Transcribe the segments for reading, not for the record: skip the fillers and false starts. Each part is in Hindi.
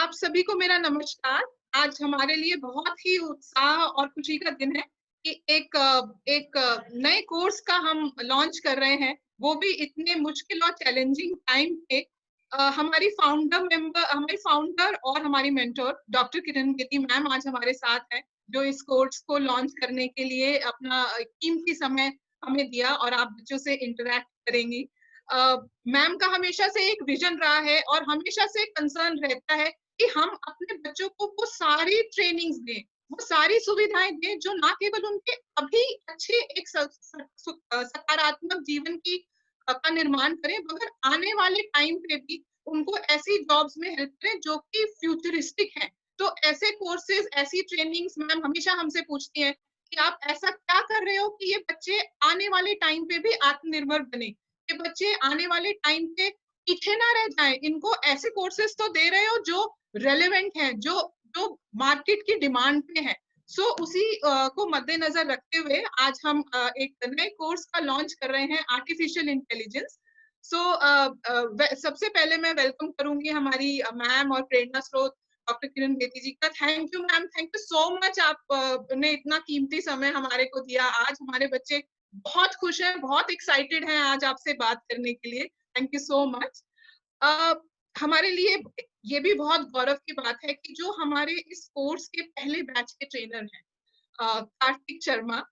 आप सभी को मेरा नमस्कार। आज हमारे लिए बहुत ही उत्साह और खुशी का दिन है कि एक नए कोर्स का हम लॉन्च कर रहे हैं, वो भी इतने मुश्किल और चैलेंजिंग टाइम पे। हमारी फाउंडर और हमारी mentor doctor Kiran Bedi ma'am आज हमारे साथ हैं, जो इस कोर्स को लॉन्च करने के लिए अपना कीमती समय हमें दिया और आप बच्चों से इंटरेक्ट करेंगी। मैम का हमेशा से एक विजन रहा है और हमेशा से कंसर्न रहता है कि हम अपने बच्चों को वो सारी ट्रेनिंग्स दें, वो सारी सुविधाएं दें जो ना केवल उनके अभी अच्छे एक सकारात्मक जीवन की का निर्माण करें, मगर आने वाले टाइम पे भी उनको ऐसी जॉब्स में हेल्प करें जो कि फ्यूचरिस्टिक हैं। तो ऐसे कोर्सेज, ऐसी ट्रेनिंग्स मैम हमेशा हमसे पूछती हैं कि आप ऐसा क्या कर रहे हो कि ये बच्चे आने वाले टाइम पे भी आत्मनिर्भर बने, ये बच्चे आने वाले टाइम पे पीछे ना रह जाएं। इनको ऐसे कोर्सेज तो दे रहे हो जो रेलेवेंट है, जो जो मार्केट की डिमांड पे है। सो उसी को मद्देनजर रखते हुए आज हम एक नए कोर्स का लॉन्च कर रहे हैं, आर्टिफिशियल इंटेलिजेंस। सो सबसे पहले मैं वेलकम करूंगी हमारी मैम और प्रेरणा स्रोत डॉक्टर किरण बेदी जी का। Thank you ma'am, thank you so much. आप ने इतना कीमती समय हमारे को दिया। आज हमारे बच्चे बहुत खुश हैं, बहुत एक्साइटेड हैं आज आपसे बात करने के लिए। Thank you so much. हमारे लिए ये भी बहुत गौरव की बात है कि जो हमारे इस कोर्स के पहले बैच के ट्रेनर हैं, कार्तिक शर्मा,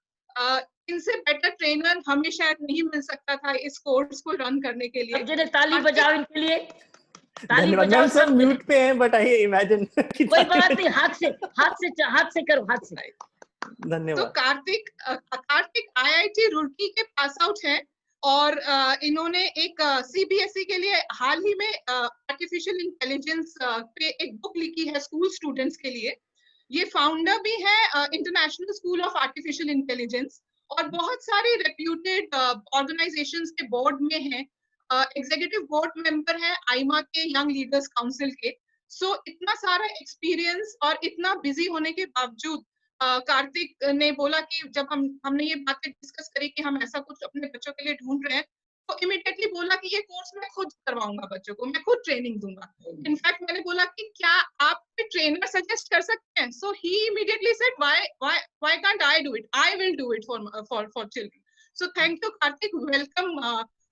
इनसे बेटर ट्रेनर हमें शायद नहीं मिल सकता था इस कोर्स को रन करने के लिए। जरा ताली बजाओ इनके लिए। ताली धन्यवाद बजाओ मैम। सब सब। म्यूट पे हैं, बट आई इमेजिन कोई बात नहीं, हाथ से करो, हाथ से। तो धन्यवाद। कार्तिक आईआईटी रुड़की के पास आउट हैं और इन्होंने एक सीबीएसई के लिए हाल ही में आर्टिफिशियल इंटेलिजेंस पे एक बुक लिखी है स्कूल स्टूडेंट्स के लिए। ये फाउंडर भी है international school of artificial intelligence और बहुत सारे रेप्यूटेड ऑर्गेनाइजेशंस के बोर्ड में है। एग्जीक्यूटिव बोर्ड मेंबर है आईमा के यंग लीडर्स काउंसिल के। सो इतना सारा एक्सपीरियंस और इतना बिजी होने के बावजूद कार्तिक ने बोला कि जब हमने ये बातें डिस्कस करी कि हम ऐसा कुछ अपने बच्चों के लिए ढूंढ रहे हैं, तो इमिडिएटली बोला कि ये कोर्स मैं खुद करवाऊंगा, बच्चों को मैं खुद ट्रेनिंग दूंगा। इनफैक्ट मैंने बोला कि क्या आप ट्रेनर सजेस्ट कर सकते हैं? So he immediately said why can't I do it, I will do it for children. So thank you Karthik, welcome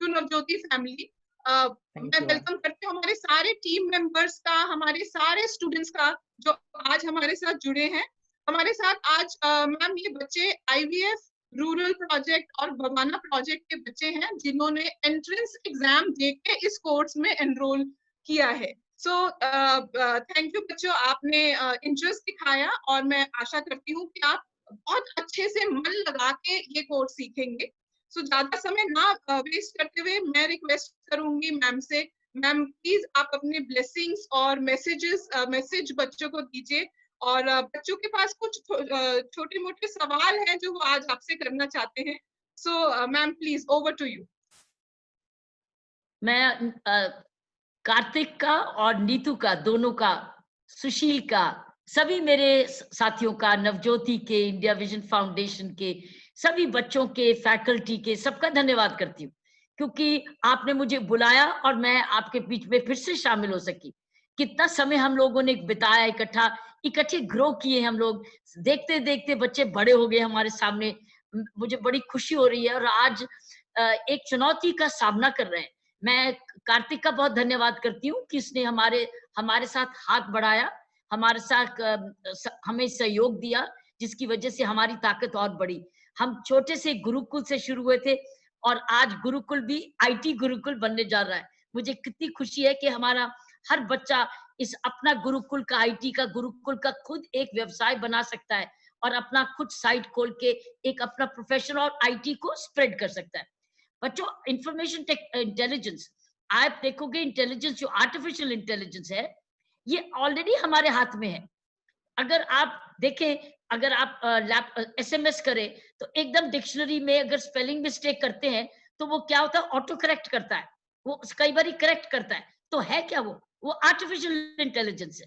to Navjyoti family. मैं वेलकम करती हूँ हमारे सारे टीम मेंबर्स का, हमारे सारे स्टूडेंट्स का जो आज हमारे साथ जुड़े हैं। हमारे साथ आज मैम ये बच्चे आईवीएफ रूरल प्रोजेक्ट और बवाना प्रोजेक्ट के बच्चे हैं जिन्होंने एंट्रेंस एग्जाम देके इस कोर्स में एनरोल किया है। सो थैंक यू बच्चों, आपने इंटरेस्ट दिखाया और मैं आशा करती हूँ कि आप बहुत अच्छे से मन लगा के ये कोर्स सीखेंगे। सो ज्यादा समय ना वेस्ट करते हुए मैं रिक्वेस्ट करूंगी मैम से, मैम प्लीज आप अपने ब्लेसिंग्स और मैसेज बच्चों को दीजिए। और बच्चों के पास कुछ छोटे मोटे सवाल हैं जो वो आज आपसे करना चाहते हैं। So ma'am please over to you. मैं कार्तिक का और नीतू का, दोनों का, सुशील का, सभी मेरे साथियों का, नवज्योति के, इंडिया विजन फाउंडेशन के सभी बच्चों के, फैकल्टी के, सबका धन्यवाद करती हूँ क्योंकि आपने मुझे बुलाया और मैं आपके बीच में फिर से शामिल हो सकी। कितना समय हम लोगों ने बिताया इकट्ठे ग्रो किए हम लोग, देखते देखते बच्चे बड़े हो गए हमारे सामने। मुझे बड़ी खुशी हो रही है और आज एक चुनौती का सामना कर रहे हैं। मैं कार्तिक का बहुत धन्यवाद करती हूँ कि उसने हमारे साथ हाथ बढ़ाया, हमारे साथ हमें सहयोग दिया, जिसकी वजह से हमारी ताकत और बढ़ी। हम छोटे से गुरुकुल से शुरू हुए थे और आज गुरुकुल भी आईटी गुरुकुल बनने जा रहा है। मुझे कितनी खुशी है कि हमारा हर बच्चा इस अपना गुरुकुल का, आईटी का गुरुकुल का खुद एक व्यवसाय बना सकता है और अपना खुद साइट खोल के एक अपना प्रोफेशन और आईटी को स्प्रेड कर सकता है। बच्चों, इंफॉर्मेशन इंटेलिजेंस, आप देखोगे इंटेलिजेंस जो आर्टिफिशियल इंटेलिजेंस है, ये ऑलरेडी हमारे हाथ में है। अगर आप देखें, अगर आप एसएमएस करें तो एकदम डिक्शनरी में अगर स्पेलिंग मिस्टेक करते हैं तो वो क्या होता है, ऑटो करेक्ट करता है, वो कई बार करेक्ट करता है। तो है क्या वो आर्टिफिशियल इंटेलिजेंस है।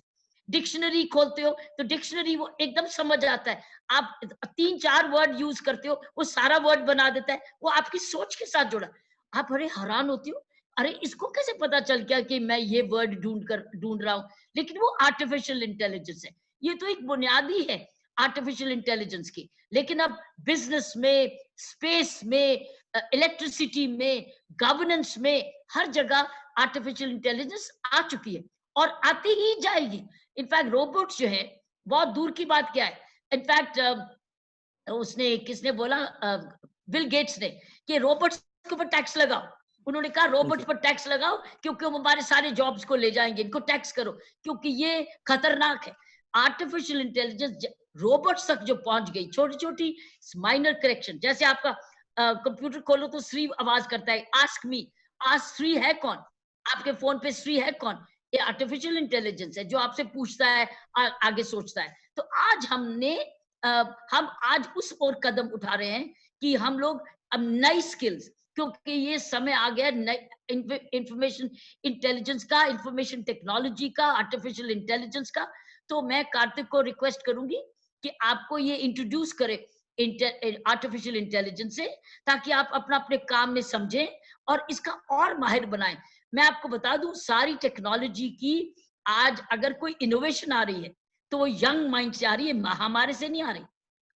डिक्शनरी खोलते हो तो डिक्शनरी वो एकदम समझ आता है। आप 3-4 वर्ड यूज करते हो, वो सारा वर्ड बना देता है, वो आपकी सोच के साथ जुड़ा। आप बड़े हैरान होती हो अरे इसको कैसे पता चल गया कि मैं ये वर्ड ढूंढ रहा हूँ, लेकिन वो आर्टिफिशियल इंटेलिजेंस है। ये तो एक बुनियादी है आर्टिफिशियल इंटेलिजेंस की, लेकिन अब बिजनेस में, स्पेस में, इलेक्ट्रिसिटी में, गवर्नेंस में, हर जगह आर्टिफिशियल इंटेलिजेंस आ चुकी है और आती ही जाएगी। इनफैक्ट रोबोट्स जो है, बहुत दूर की बात क्या है, इनफैक्ट उसने किसने बोला, बिल गेट्स ने, कि रोबोट्स के ऊपर टैक्स लगाओ। उन्होंने कहा रोबोट्स पर टैक्स लगाओ क्योंकि वो हमारे सारे जॉब्स को ले जाएंगे, इनको टैक्स करो क्योंकि ये खतरनाक है। आर्टिफिशियल इंटेलिजेंस रोबोट्स तक जो पहुंच गई, छोटी छोटी माइनर करेक्शन, जैसे आपका कंप्यूटर खोलो तो श्री आवाज करता है, आस्क मी, आज श्री है कौन, आपके फोन पे श्री है कौन, ये आर्टिफिशियल इंटेलिजेंस है जो आपसे पूछता है, आगे सोचता है। तो आज हम आज उस ओर कदम उठा रहे हैं कि हम लोग अब नई स्किल्स, क्योंकि ये समय आ गया इंफॉर्मेशन इंटेलिजेंस का, इंफॉर्मेशन टेक्नोलॉजी का, आर्टिफिशियल इंटेलिजेंस का। तो मैं कार्तिक को रिक्वेस्ट करूंगी कि आपको ये इंट्रोड्यूस करे आर्टिफिशियल इंटेलिजेंस से, ताकि आप अपना अपने काम में समझें और इसका और माहिर बनाएं। मैं आपको बता दूं, सारी टेक्नोलॉजी की आज अगर कोई इनोवेशन आ रही है तो वो यंग माइंड से आ रही है, हमारे से नहीं आ रही,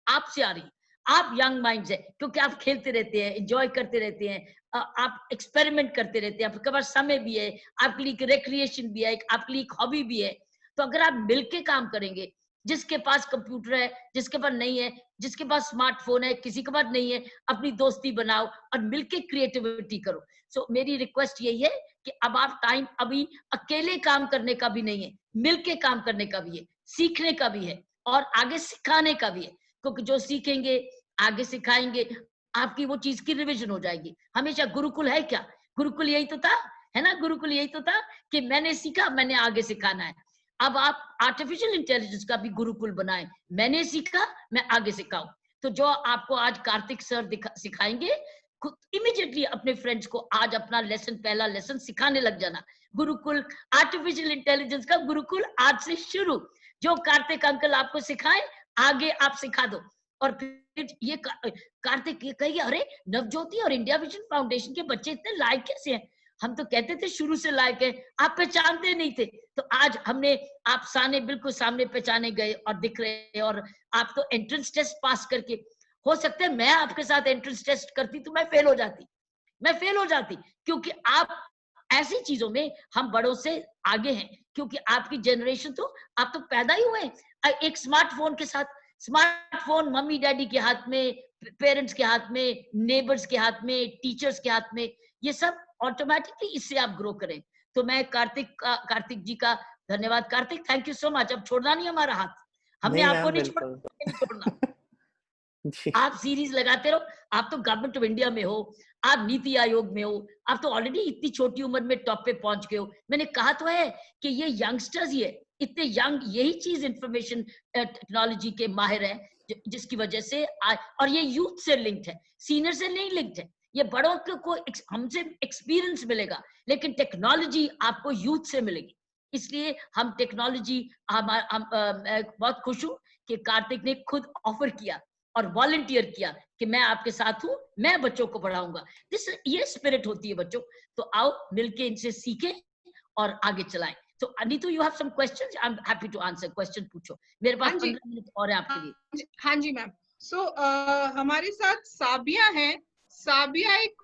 आपसे आ रही। आप यंग माइंड है क्योंकि आप खेलते रहते हैं, एंजॉय करते रहते हैं, आप एक्सपेरिमेंट करते रहते हैं, आपके पास समय भी है, आपके लिए रिक्रिएशन भी है, आपके लिए एक हॉबी भी है। तो अगर आप मिलके काम करेंगे, जिसके पास कंप्यूटर है, जिसके पास नहीं है, जिसके पास स्मार्टफोन है, किसी के पास नहीं है, अपनी दोस्ती बनाओ और मिलके क्रिएटिविटी करो। सो मेरी रिक्वेस्ट यही है कि अब आप टाइम अभी अकेले काम करने का भी नहीं है, मिलके काम करने का भी है, सीखने का भी है और आगे सिखाने का भी है, क्योंकि जो सीखेंगे आगे सिखाएंगे, आपकी वो चीज की रिवीजन हो जाएगी। हमेशा गुरुकुल है क्या, गुरुकुल यही तो था, है ना, गुरुकुल यही तो था कि मैंने सीखा, मैंने आगे सिखाना है। अब आप आर्टिफिशियल इंटेलिजेंस का भी गुरुकुल बनाएं, मैंने सीखा, मैं आगे सिखाऊं। तो जो आपको आज कार्तिक सर सिखाएंगे, खुद इमीडिएटली अपने फ्रेंड्स को आज अपना लेसन, पहला लेसन सिखाने लग जाना। गुरुकुल, आर्टिफिशियल इंटेलिजेंस का गुरुकुल आज से शुरू। जो कार्तिक अंकल आपको सिखाए, आगे आप सिखा दो। और फिर ये कार्तिक ये कहिए, अरे नवज्योति और इंडिया विजन फाउंडेशन के बच्चे इतने लायक कैसे हैं? हम तो कहते थे शुरू से लायक है, आप पहचानते नहीं थे। तो आज हमने आप सामने, बिल्कुल सामने पहचाने गए और दिख रहे हैं। और आप तो एंट्रेंस टेस्ट पास करके, हो सकता है मैं आपके साथ एंट्रेंस टेस्ट करती तो मैं फेल हो जाती, क्योंकि आप ऐसी चीजों में हम बड़ों से आगे हैं, क्योंकि आपकी जनरेशन तो, आप तो पैदा ही हुए एक स्मार्टफोन के साथ। स्मार्टफोन मम्मी डैडी के हाथ में, पेरेंट्स के हाथ में, नेबर्स के हाथ में, टीचर्स के हाथ में, ये सब ऑटोमेटिकली इससे आप ग्रो करें। तो मैं कार्तिक जी का धन्यवाद। Kartik, thank you so much. अब छोड़ना नहीं हमारा हाथ, हमने नहीं आपको मैम, नहीं बिल्कुल छोड़ना। जी। आप सीरीज लगाते रहो। आप तो गवर्नमेंट ऑफ इंडिया में हो, आप नीति आयोग में हो, आप तो ऑलरेडी इतनी छोटी उम्र में टॉप पे पहुंच गए हो। मैंने कहा तो है कि ये यंगस्टर्स ही है, इतने यंग, यही चीज इंफॉर्मेशन टेक्नोलॉजी के माहिर है, जिसकी वजह से और ये यूथ से लिंक्ड है, सीनियर से नहीं लिंक्ड है। ये बड़ों को हमसे एक्सपीरियंस मिलेगा, लेकिन टेक्नोलॉजी आपको यूथ से मिलेगी। इसलिए हम टेक्नोलॉजी, मैं बहुत खुश हूं कि कार्तिक ने खुद ऑफर किया और वॉलंटियर किया कि मैं आपके साथ हूं, मैं बच्चों को पढ़ाऊंगा। ये स्पिरिट होती है बच्चों। तो आओ मिलके इनसे सीखें और आगे चलाएं। तो Anitu, you have some questions? I am happy to answer. Question पूछो, मेरे पास 15 मिनट और है आपके लिए। हाँ जी मैम। सो हमारे साथ साबिया है। साबिया एक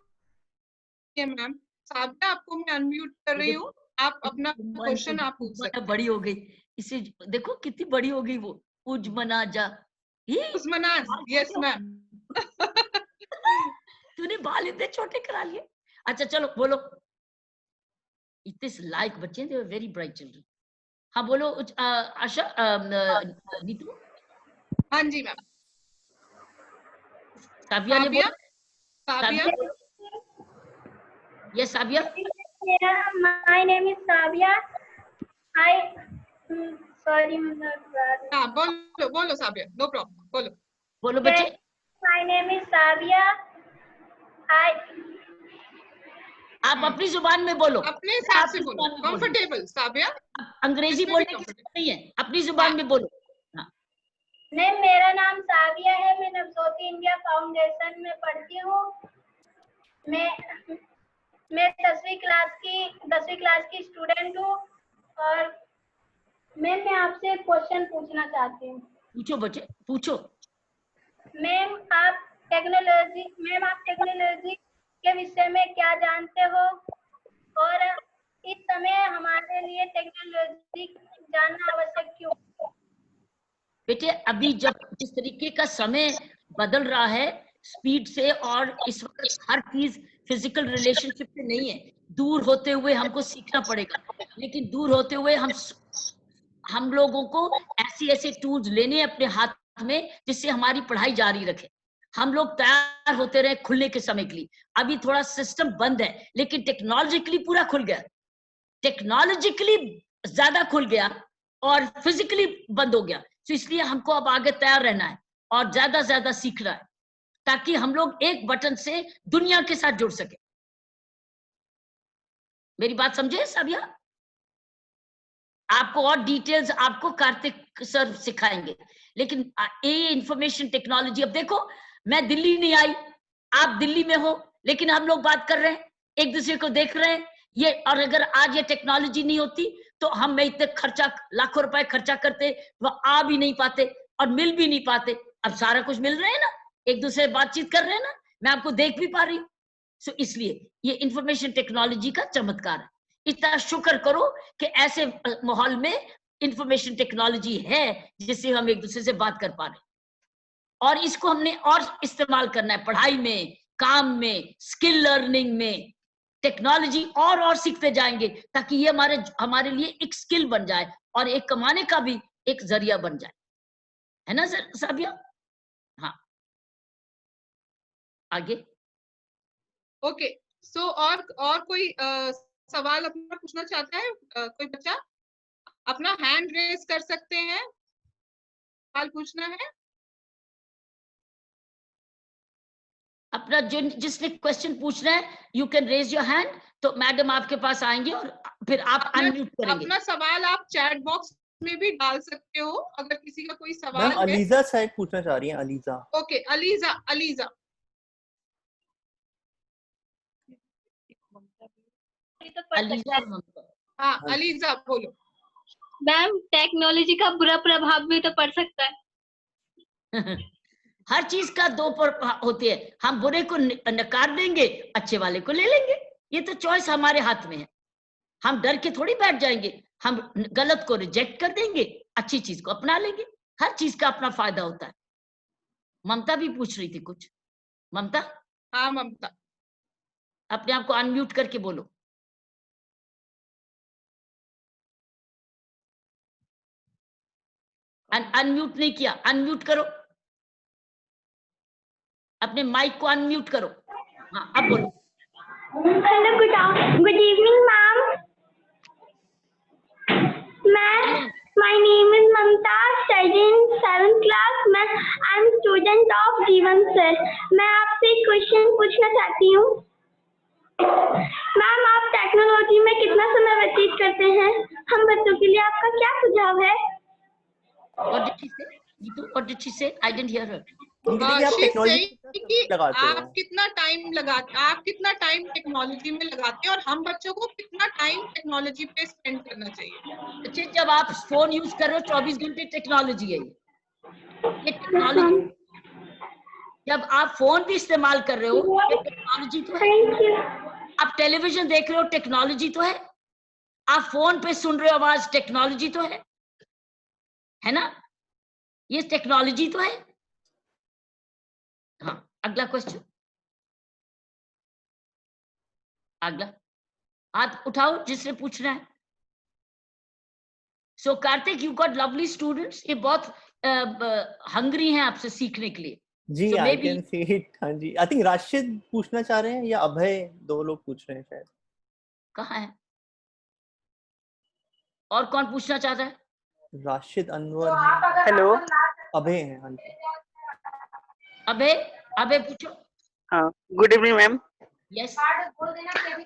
मैम, साबिया आपको मैं अनम्यूट कर रही हूँ, आप अपना क्वेश्चन आप पूछ सकते हैं। बड़ी हो गई, इसे देखो कितनी बड़ी हो गई वो, उजमना जा। उस्मनाज, यस मैम। तूने बाल इतने छोटे करा लिए। अच्छा चलो बोलो। इतने लायक बच्चे थे, वेरी ब्राइट चिल्ड्रन। हाँ बोलो आशा, नीतू। हाँ जी मैम। साबिया ने बोला। Sabiya, yes Sabiya. My name is Sabia. Sorry, हाँ बोलो साबिया, नो प्रॉब्लम, बोलो बच्चे। My name is Sabia. आप अपनी जुबान में बोलो, अपने हिसाब से बोलो, कंफर्टेबल। साबिया, अंग्रेजी बोलने की जरूरत नहीं है, अपनी जुबान में बोलो। नहीं, मेरा नाम साविया है, मैं नवज्योति इंडिया फाउंडेशन में पढ़ती हूँ। मैं 10वीं क्लास की स्टूडेंट हूँ और मैम मैं आपसे एक क्वेश्चन पूछना चाहती हूँ। पूछो बच्चे, पूछो। मैम आप टेक्नोलॉजी के विषय में क्या जानते हो और इस समय हमारे लिए टेक्नोलॉजी जानना आवश्यक क्यों? बेटे अभी जब जिस तरीके का समय बदल रहा है स्पीड से, और इस वक्त हर चीज फिजिकल रिलेशनशिप से नहीं है, दूर होते हुए हमको सीखना पड़ेगा। लेकिन दूर होते हुए हम लोगों को ऐसे टूल्स लेने अपने हाथ में जिससे हमारी पढ़ाई जारी रखे। हम लोग तैयार होते रहे खुलने के समय के लिए। अभी थोड़ा सिस्टम बंद है लेकिन टेक्नोलॉजिकली पूरा खुल गया, टेक्नोलॉजिकली ज्यादा खुल गया और फिजिकली बंद हो गया। तो इसलिए हमको अब आगे तैयार रहना है और ज्यादा से ज्यादा सीखना है ताकि हम लोग एक बटन से दुनिया के साथ जुड़ सके। मेरी बात समझे साबिया? आपको और डिटेल्स आपको कार्तिक सर सिखाएंगे, लेकिन ये इंफॉर्मेशन टेक्नोलॉजी, अब देखो मैं दिल्ली नहीं आई, आप दिल्ली में हो, लेकिन हम लोग बात कर रहे हैं, एक दूसरे को देख रहे हैं ये। और अगर आज ये टेक्नोलॉजी नहीं होती तो हम में इतने खर्चा, लाखों रुपए खर्चा करते, वह आ भी नहीं पाते और मिल भी नहीं पाते। अब सारा कुछ मिल रहे हैं ना, एक दूसरे से बातचीत कर रहे हैं ना, मैं आपको देख भी पा रही हूँ। सो इसलिए ये इंफॉर्मेशन टेक्नोलॉजी का चमत्कार है। इतना शुक्र करो कि ऐसे माहौल में इंफॉर्मेशन टेक्नोलॉजी है जिससे हम एक दूसरे से बात कर पा रहे हैं, और इसको हमने और इस्तेमाल करना है पढ़ाई में, काम में, स्किल लर्निंग में। टेक्नोलॉजी और सीखते जाएंगे ताकि ये हमारे लिए एक स्किल बन जाए और एक कमाने का भी एक जरिया बन जाए, है ना सर साबिया? हाँ आगे। ओके, सो और कोई सवाल अपना पूछना चाहता है? कोई बच्चा अपना हैंड रेज कर सकते हैं, सवाल पूछना है। अपना जिसने क्वेश्चन पूछना है you can raise your hand, तो मैडम आपके पास आएंगे और फिर आप अनम्यूट करेंगे। अपना सवाल आप चैट बॉक्स में भी डाल सकते हो अगर किसी का कोई सवाल मैम अलीजा शायद पूछना चाह रही हैं, अलीजा। ओके, अलीजा हाँ अलीजा बोलो। मैम टेक्नोलॉजी का बुरा प्रभाव भी तो पड़ सकता है। हर चीज का दो होती है, हम बुरे को नकार देंगे, अच्छे वाले को ले लेंगे। ये तो चॉइस हमारे हाथ में है, हम डर के थोड़ी बैठ जाएंगे, हम गलत को रिजेक्ट कर देंगे, अच्छी चीज को अपना लेंगे। हर चीज का अपना फायदा होता है। ममता भी पूछ रही थी कुछ। ममता? हाँ ममता, अपने आप को अनम्यूट करके बोलो। अनम्यूट नहीं किया, अनम्यूट करो, अपने माइक को अनम्यूट करो। हाँ अब बोलो। Hello, good evening ma'am. My name is Mamta, studying 7th class. I am student of जीवन सर। मैं आपसे एक क्वेश्चन पूछना चाहती हूँ। मैम आप टेक्नोलॉजी में कितना समय व्यतीत करते हैं? हम बच्चों के लिए आपका क्या सुझाव है? What did she say? Neetu, what did she say? I didn't hear her. आप कितना टाइम टेक्नोलॉजी में लगाते हैं और हम बच्चों को कितना टाइम टेक्नोलॉजी पे स्पेंड करना चाहिए? अच्छा, जब आप फोन यूज कर रहे हो 24 घंटे टेक्नोलॉजी है ये टेक्नोलॉजी। जब आप फोन भी इस्तेमाल कर रहे हो ये टेक्नोलॉजी तो है। आप टेलीविजन देख रहे हो टेक्नोलॉजी तो है। आप फोन पे सुन रहे हो आवाज, टेक्नोलॉजी तो है ना? ये टेक्नोलॉजी तो है। हाँ अगला क्वेश्चन, अगला हाथ उठाओ जिसने पूछना है। So Karthik, you got lovely students, ये बहुत हंग्री हैं आपसे सीखने के लिए। जी आई कैन सी इट। हाँ जी, आई थिंक राशिद पूछना चाह रहे हैं या अभय, दो लोग पूछ रहे हैं शायद। कहाँ है और कौन पूछना चाहता है? राशिद, अनवर, हेलो, अभय है। हाँ जी अभय पूछो। हाँ, good evening ma'am. Yes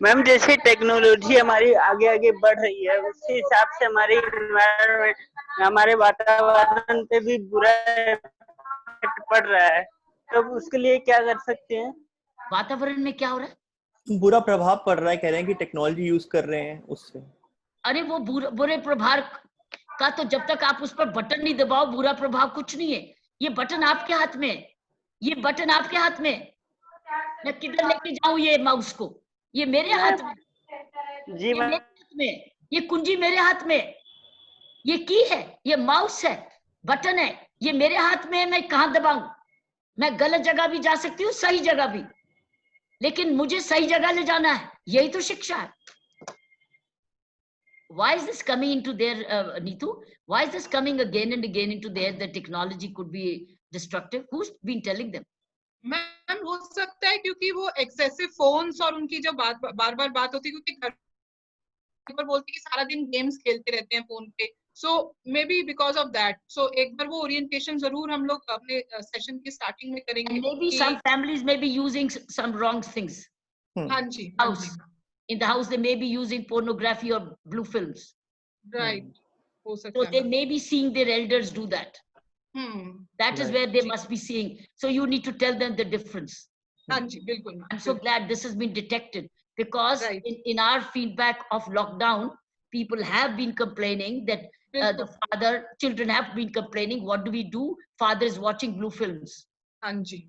ma'am, जैसे टेक्नोलॉजी हमारी आगे आगे बढ़ रही है उसी हिसाब से हमारे एनवायरनमेंट, हमारे वातावरण पे भी बुरा इफेक्ट पड़ रहा है, तो उसके लिए क्या कर सकते हैं? वातावरण में क्या हो रहा है? बुरा प्रभाव पड़ रहा है, कह रहे हैं कि टेक्नोलॉजी यूज कर रहे हैं उससे। अरे वो बुरे प्रभाव का तो जब तक आप उस पर बटन नहीं दबाओ, बुरा प्रभाव कुछ नहीं है। ये बटन आपके हाथ में है, ये बटन आपके हाथ में है। मैं किधर लेके जाऊं ये माउस को? ये मेरे हाथ में, जी ये मेरे हाथ में, ये कुंजी मेरे हाथ में, ये की है, ये माउस है, बटन है, ये मेरे हाथ में है। मैं कहाँ दबाऊं? मैं गलत जगह भी जा सकती हूँ, सही जगह भी, लेकिन मुझे सही जगह ले जाना है। यही तो शिक्षा है। Why is this coming into their Neetu? Why is this coming again and again into their that technology could be destructive? Who's been telling them? Ma'am हो सकता है क्योंकि वो एक्सेसिव फोन्स और उनकी जो बार बार बात होती है, क्योंकि घर पर बोलते हैं कि सारा दिन गेम्स खेलते रहते हैं फोन पे, so maybe because of that. So एक बार वो ओरिएंटेशन जरूर हम लोग अपने सेशन की स्टार्टिंग में करेंगे। And maybe some families may be using some wrong things. हाँ जी, House. In the house, they may be using pornography or blue films. Right, हो सकता So है। they may be seeing their elders do that. That is Right. where they must be seeing. So you need to tell them the difference. हाँ जी, बिल्कुल। I'm so glad this has been detected, because Right. in our feedback of lockdown, people have been complaining that children have been complaining, what do we do? Father is watching blue films. हाँ जी,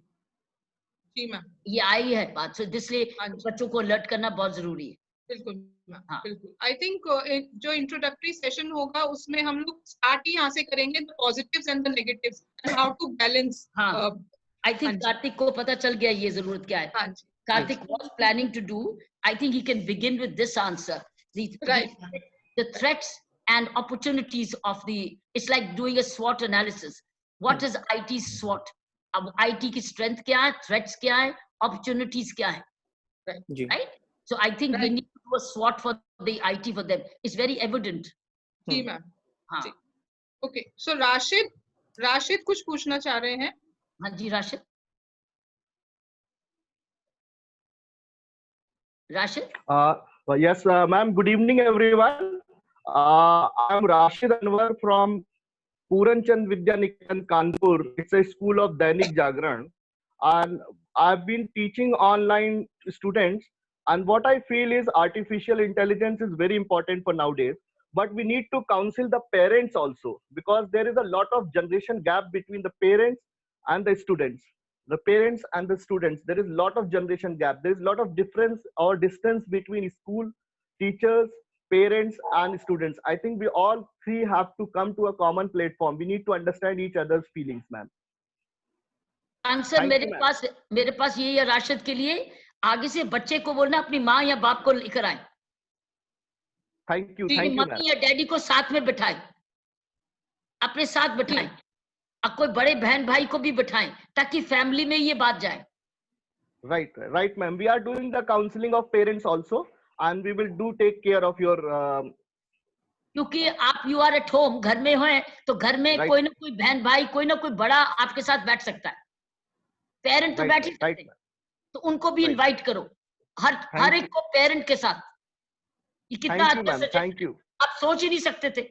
जी मैम, ये आई है बात। So इसलिए बच्चों को अलर्ट करना बहुत जरूरी है। बिल्कुल मैम, हाँ। बिल्कुल। आई थिंक जो इंट्रोडक्टरी सेशन होगा उसमें हम लोग स्टार्ट ही यहाँ से करेंगे, the positives and the negatives and how to balance. हाँ, आई थिंक हाँ जी। कार्तिक को पता चल गया ये जरूरत क्या है। हाँ जी, Karthik was planning to do. I think he can begin with this answer. Right. The threats and opportunities of the, it's like doing a SWOT analysis. What is IT SWOT? अब IT की strength क्या है, threats क्या है, opportunities क्या है, जी। right? So I think we need to do a SWOT for the IT for them. It's very evident. जी मैम। हाँ, ओके, सो राशिद कुछ पूछना चाह रहे हैं। हाँ जी Rashid. Rashid? Yes, ma'am. Good evening, everyone. I'm Rashid Anwar from Puranchand Vidyaniketan, Kanpur. It's a school of Dainik Jagran, and I've been teaching online students. And what I feel is artificial intelligence is very important for nowadays. But we need to counsel the parents also, because there is a lot of generation gap between the parents and the students. The parents and the students, there is a lot of generation gap. There is a lot of difference or distance between school, teachers, parents and students. I think we all three have to come to a common platform. We need to understand each other's feelings, ma'am. Answer मेरे पास यही है राशिद के लिए। आगे से बच्चे को बोलना अपनी माँ या बाप को लेकर आए। थैंक यू, मम्मी या डैडी को साथ में बिठाएं, अपने साथ बिठाएं, अब कोई बड़े बहन भाई को भी बिठाएं, ताकि फैमिली में ये बात जाए। Right, ma'am. We are doing the counseling of parents also, and we will do take care of your. क्योंकि आप यू आर एट होम, घर में हैं, तो घर में कोई ना कोई बहन भाई, कोई ना कोई बड़ा आपके साथ बैठ सकता है। पेरेंट तो बैठ ही सकते हैं, तो उनको भी इनवाइट करो, हर एक को पेरेंट के साथ। ये कितना अच्छा सजेशन, थैंक यू। आप सोच ही नहीं सकते थे,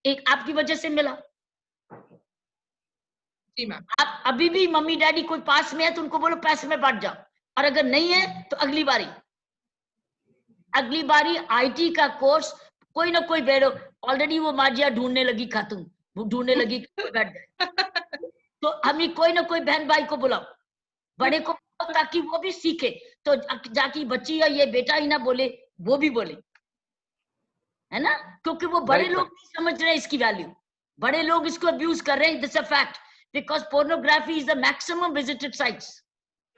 एक आपकी वजह से मिला। आप अभी भी मम्मी डैडी कोई पास में है तो उनको बोलो पैसे में बांट जाओ, और अगर नहीं है तो अगली बारी आईटी का कोर्स कोई ना कोई बैठो। ऑलरेडी वो माजिया ढूंढने लगी, खातून वो ढूंढने लगी बैठ जाए, तो हमें कोई ना कोई बहन भाई को बुलाओ, बड़े को, ताकि वो भी सीखे, तो जाके बच्ची या ये बेटा ही ना बोले, वो भी बोले, है ना? क्योंकि वो बड़े लोग नहीं समझ रहे हैं इसकी वैल्यू, बड़े लोग इसको अब्यूज कर रहे हैं। This a fact, because pornography is the maximum visited sites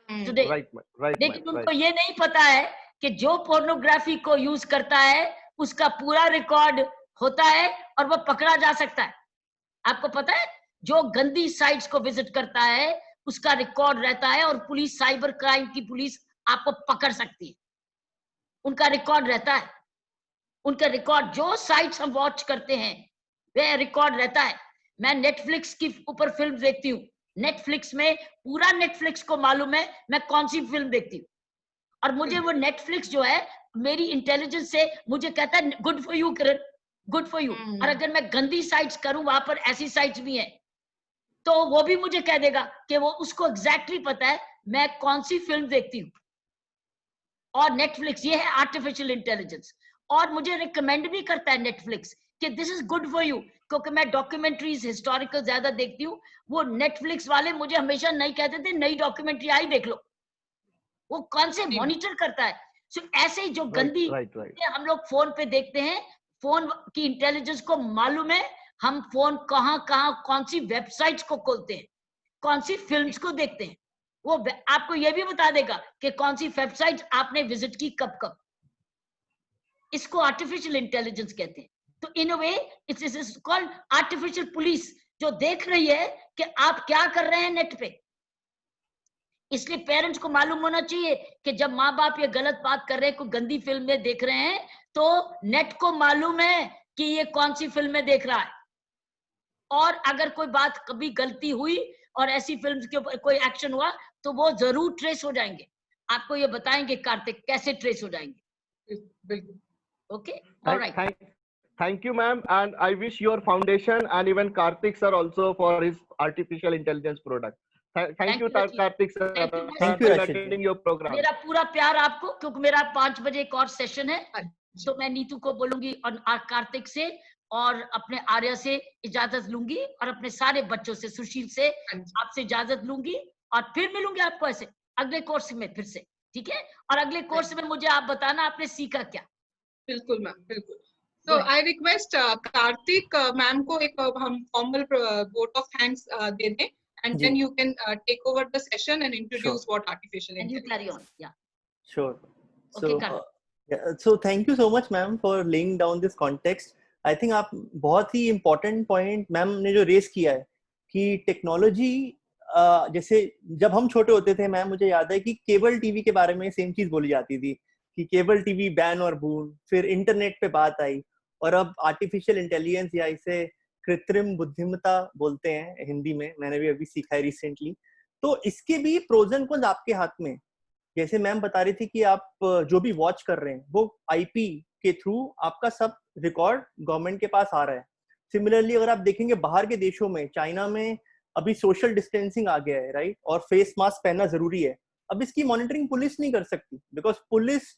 today. लेकिन उनको ये नहीं पता है कि जो पोर्नोग्राफी को यूज करता है उसका पूरा रिकॉर्ड होता है और वो पकड़ा जा सकता है। आपको पता है, जो गंदी साइट्स को विजिट करता है उसका रिकॉर्ड रहता है, और पुलिस, साइबर क्राइम की पुलिस आपको पकड़ सकती है, उनका रिकॉर्ड रहता है। उनका रिकॉर्ड, जो साइट्स हम वॉच करते हैं वह रिकॉर्ड रहता है। मैं नेटफ्लिक्स की ऊपर फिल्म देखती हूँ, नेटफ्लिक्स में पूरा नेटफ्लिक्स को मालूम है मैं कौन सी फिल्म देखती हूँ, और मुझे वो नेटफ्लिक्स जो है मेरी इंटेलिजेंस से मुझे कहता है good for you Kiran, good for you. और अगर मैं गंदी साइट्स करूं, वहां पर ऐसी साइट्स भी हैं, तो वो भी मुझे कह देगा कि वो उसको एग्जैक्टली पता है मैं कौन सी फिल्म देखती हूँ। और नेटफ्लिक्स, ये है आर्टिफिशियल इंटेलिजेंस। और मुझे रिकमेंड भी करता है नेटफ्लिक्स कि this is good for you, क्योंकि मैं डॉक्यूमेंट्रीज हिस्टोरिकल ज्यादा देखती हूँ। वो नेटफ्लिक्स वाले मुझे हमेशा नहीं कहते थे नई डॉक्यूमेंट्री आई देख लो, वो कौन से मॉनिटर करता है। सो ऐसे ही जो गंदी हम लोग फोन पे देखते हैं, फोन की इंटेलिजेंस को मालूम है हम फोन कहाँ कहाँ कौन सी वेबसाइट्स को खोलते हैं, कौन सी फिल्म्स को देखते हैं। वो आपको ये भी बता देगा कि कौन सी वेबसाइट आपने विजिट की कब कब। इसको आर्टिफिशियल इंटेलिजेंस कहते हैं। तो in a way it's is called artificial police, जो देख रही है कि आप क्या कर रहे हैं नेट पे। इसलिए पेरेंट्स को मालूम होना चाहिए कि जब माँ बाप ये गलत बात कर रहे हैं, कोई गंदी फिल्में देख रहे हैं, तो नेट को मालूम है कि ये कौन सी फिल्में देख रहा है। और अगर कोई बात कभी गलती हुई और ऐसी फिल्म्स के ऊपर कोई एक्शन हुआ तो वो जरूर ट्रेस हो जाएंगे। आपको ये बताएंगे कार्तिक कैसे ट्रेस हो जाएंगे। बिल्कुल। Okay, alright. Thank you, ma'am, and I wish your foundation and even Karthik sir also for his artificial intelligence product. Thank you, Karthik sir. Thank you, for attending your program. मेरा पूरा प्यार आपको, क्योंकि मेरा 5 बजे एक और सेशन है, तो मैं नीतू को बोलूंगी और कार्तिक से और अपने आर्या से इजाजत लूंगी और अपने सारे बच्चों से, सुशील से, आपसे इजाजत लूंगी और फिर मिलूंगी आपको ऐसे अगले कोर्स में फिर से, ठीक है। और अगले कोर्स में मुझे आप बताना आपने सीखा क्या। बिल्कुल मैम, बिल्कुल। So I request Karthik ma'am को एक हम formal vote of thanks दे दें, and then you can take over the session and introduce what artificial intelligence. And you carry on, yeah. Sure. Okay, So thank you so much, ma'am, for laying down this context. I think आप बहुत ही important point मैम ने जो रेस किया है कि टेक्नोलॉजी, जैसे जब हम छोटे होते थे मैम, मुझे याद है कि केबल टीवी के बारे में सेम चीज बोली जाती थी कि केबल टीवी बैन और बून, फिर इंटरनेट पे बात आई, और अब आर्टिफिशियल इंटेलिजेंस या इसे कृत्रिम बुद्धिमत्ता बोलते हैं हिंदी में, मैंने भी अभी सीखा है रिसेंटली। तो इसके भी प्रोज एंड कॉन्स आपके हाथ में। जैसे मैम बता रही थी कि आप जो भी वॉच कर रहे हैं वो आईपी के थ्रू आपका सब रिकॉर्ड गवर्नमेंट के पास आ रहा है। सिमिलरली अगर आप देखेंगे बाहर के देशों में, चाइना में अभी सोशल डिस्टेंसिंग आ गया है, राइट, और फेस मास्क पहनना जरूरी है। अब इसकी मॉनिटरिंग पुलिस नहीं कर सकती, because police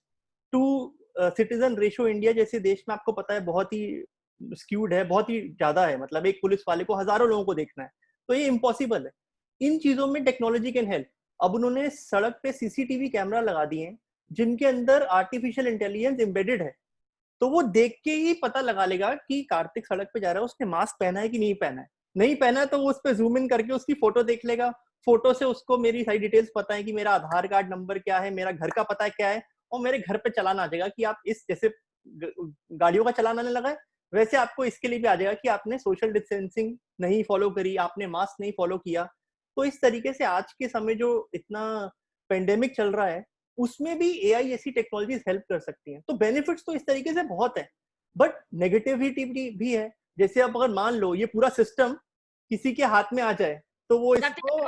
to citizen ratio India जैसे देश में आपको पता है बहुत ही स्क्यूड है, बहुत ही ज्यादा है। मतलब एक पुलिस वाले को हजारों लोगों को देखना है, तो ये इम्पॉसिबल है। इन चीजों में टेक्नोलॉजी कैन हेल्प। अब उन्होंने सड़क पे सीसीटीवी कैमरा लगा दिए हैं जिनके अंदर आर्टिफिशियल इंटेलिजेंस एम्बेडेड है, तो वो देख के ही पता लगा लेगा कि कार्तिक सड़क पे जा रहा है, उसने मास्क पहना है कि नहीं पहना है। नहीं पहना है तो वो उस पर जूम इन करके उसकी फोटो देख लेगा। फोटो से उसको मेरी सारी डिटेल्स पता है कि मेरा आधार कार्ड नंबर क्या है, मेरा घर का पता क्या है, और मेरे घर पे चलाना आ जाएगा कि आप इस, जैसे गाड़ियों का चलान आने लगा है वैसे आपको इसके लिए भी आ जाएगा कि आपने सोशल डिस्टेंसिंग नहीं फॉलो करी, आपने मास्क नहीं फॉलो किया। तो इस तरीके से आज के समय जो इतना पेंडेमिक चल रहा है उसमें भी एआई ऐसी टेक्नोलॉजीज हेल्प कर सकती हैं। तो बेनिफिट्स तो इस तरीके से बहुत है, बट नेगेटिविटी भी है। जैसे अब अगर मान लो ये पूरा सिस्टम किसी के हाथ में आ जाए तो वो इसको,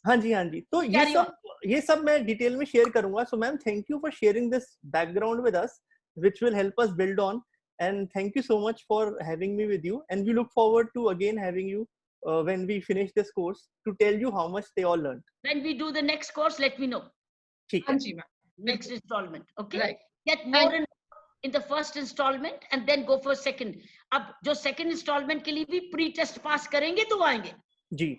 हाँ जी, तो ये सब मैं डिटेल में शेयर करूंगा। So ma'am, thank you for sharing this background with us, which will help us build on, and thank you so much for having me with you, and we look forward to again having you when we finish this course to tell you how much they all learned. When we do the next course, let me know. ठीक है जी ma'am, next installment, okay, right. Get more in the first installment and then go for second. अब जो second installment के लिए भी pre test pass करेंगे तो आएंगे जी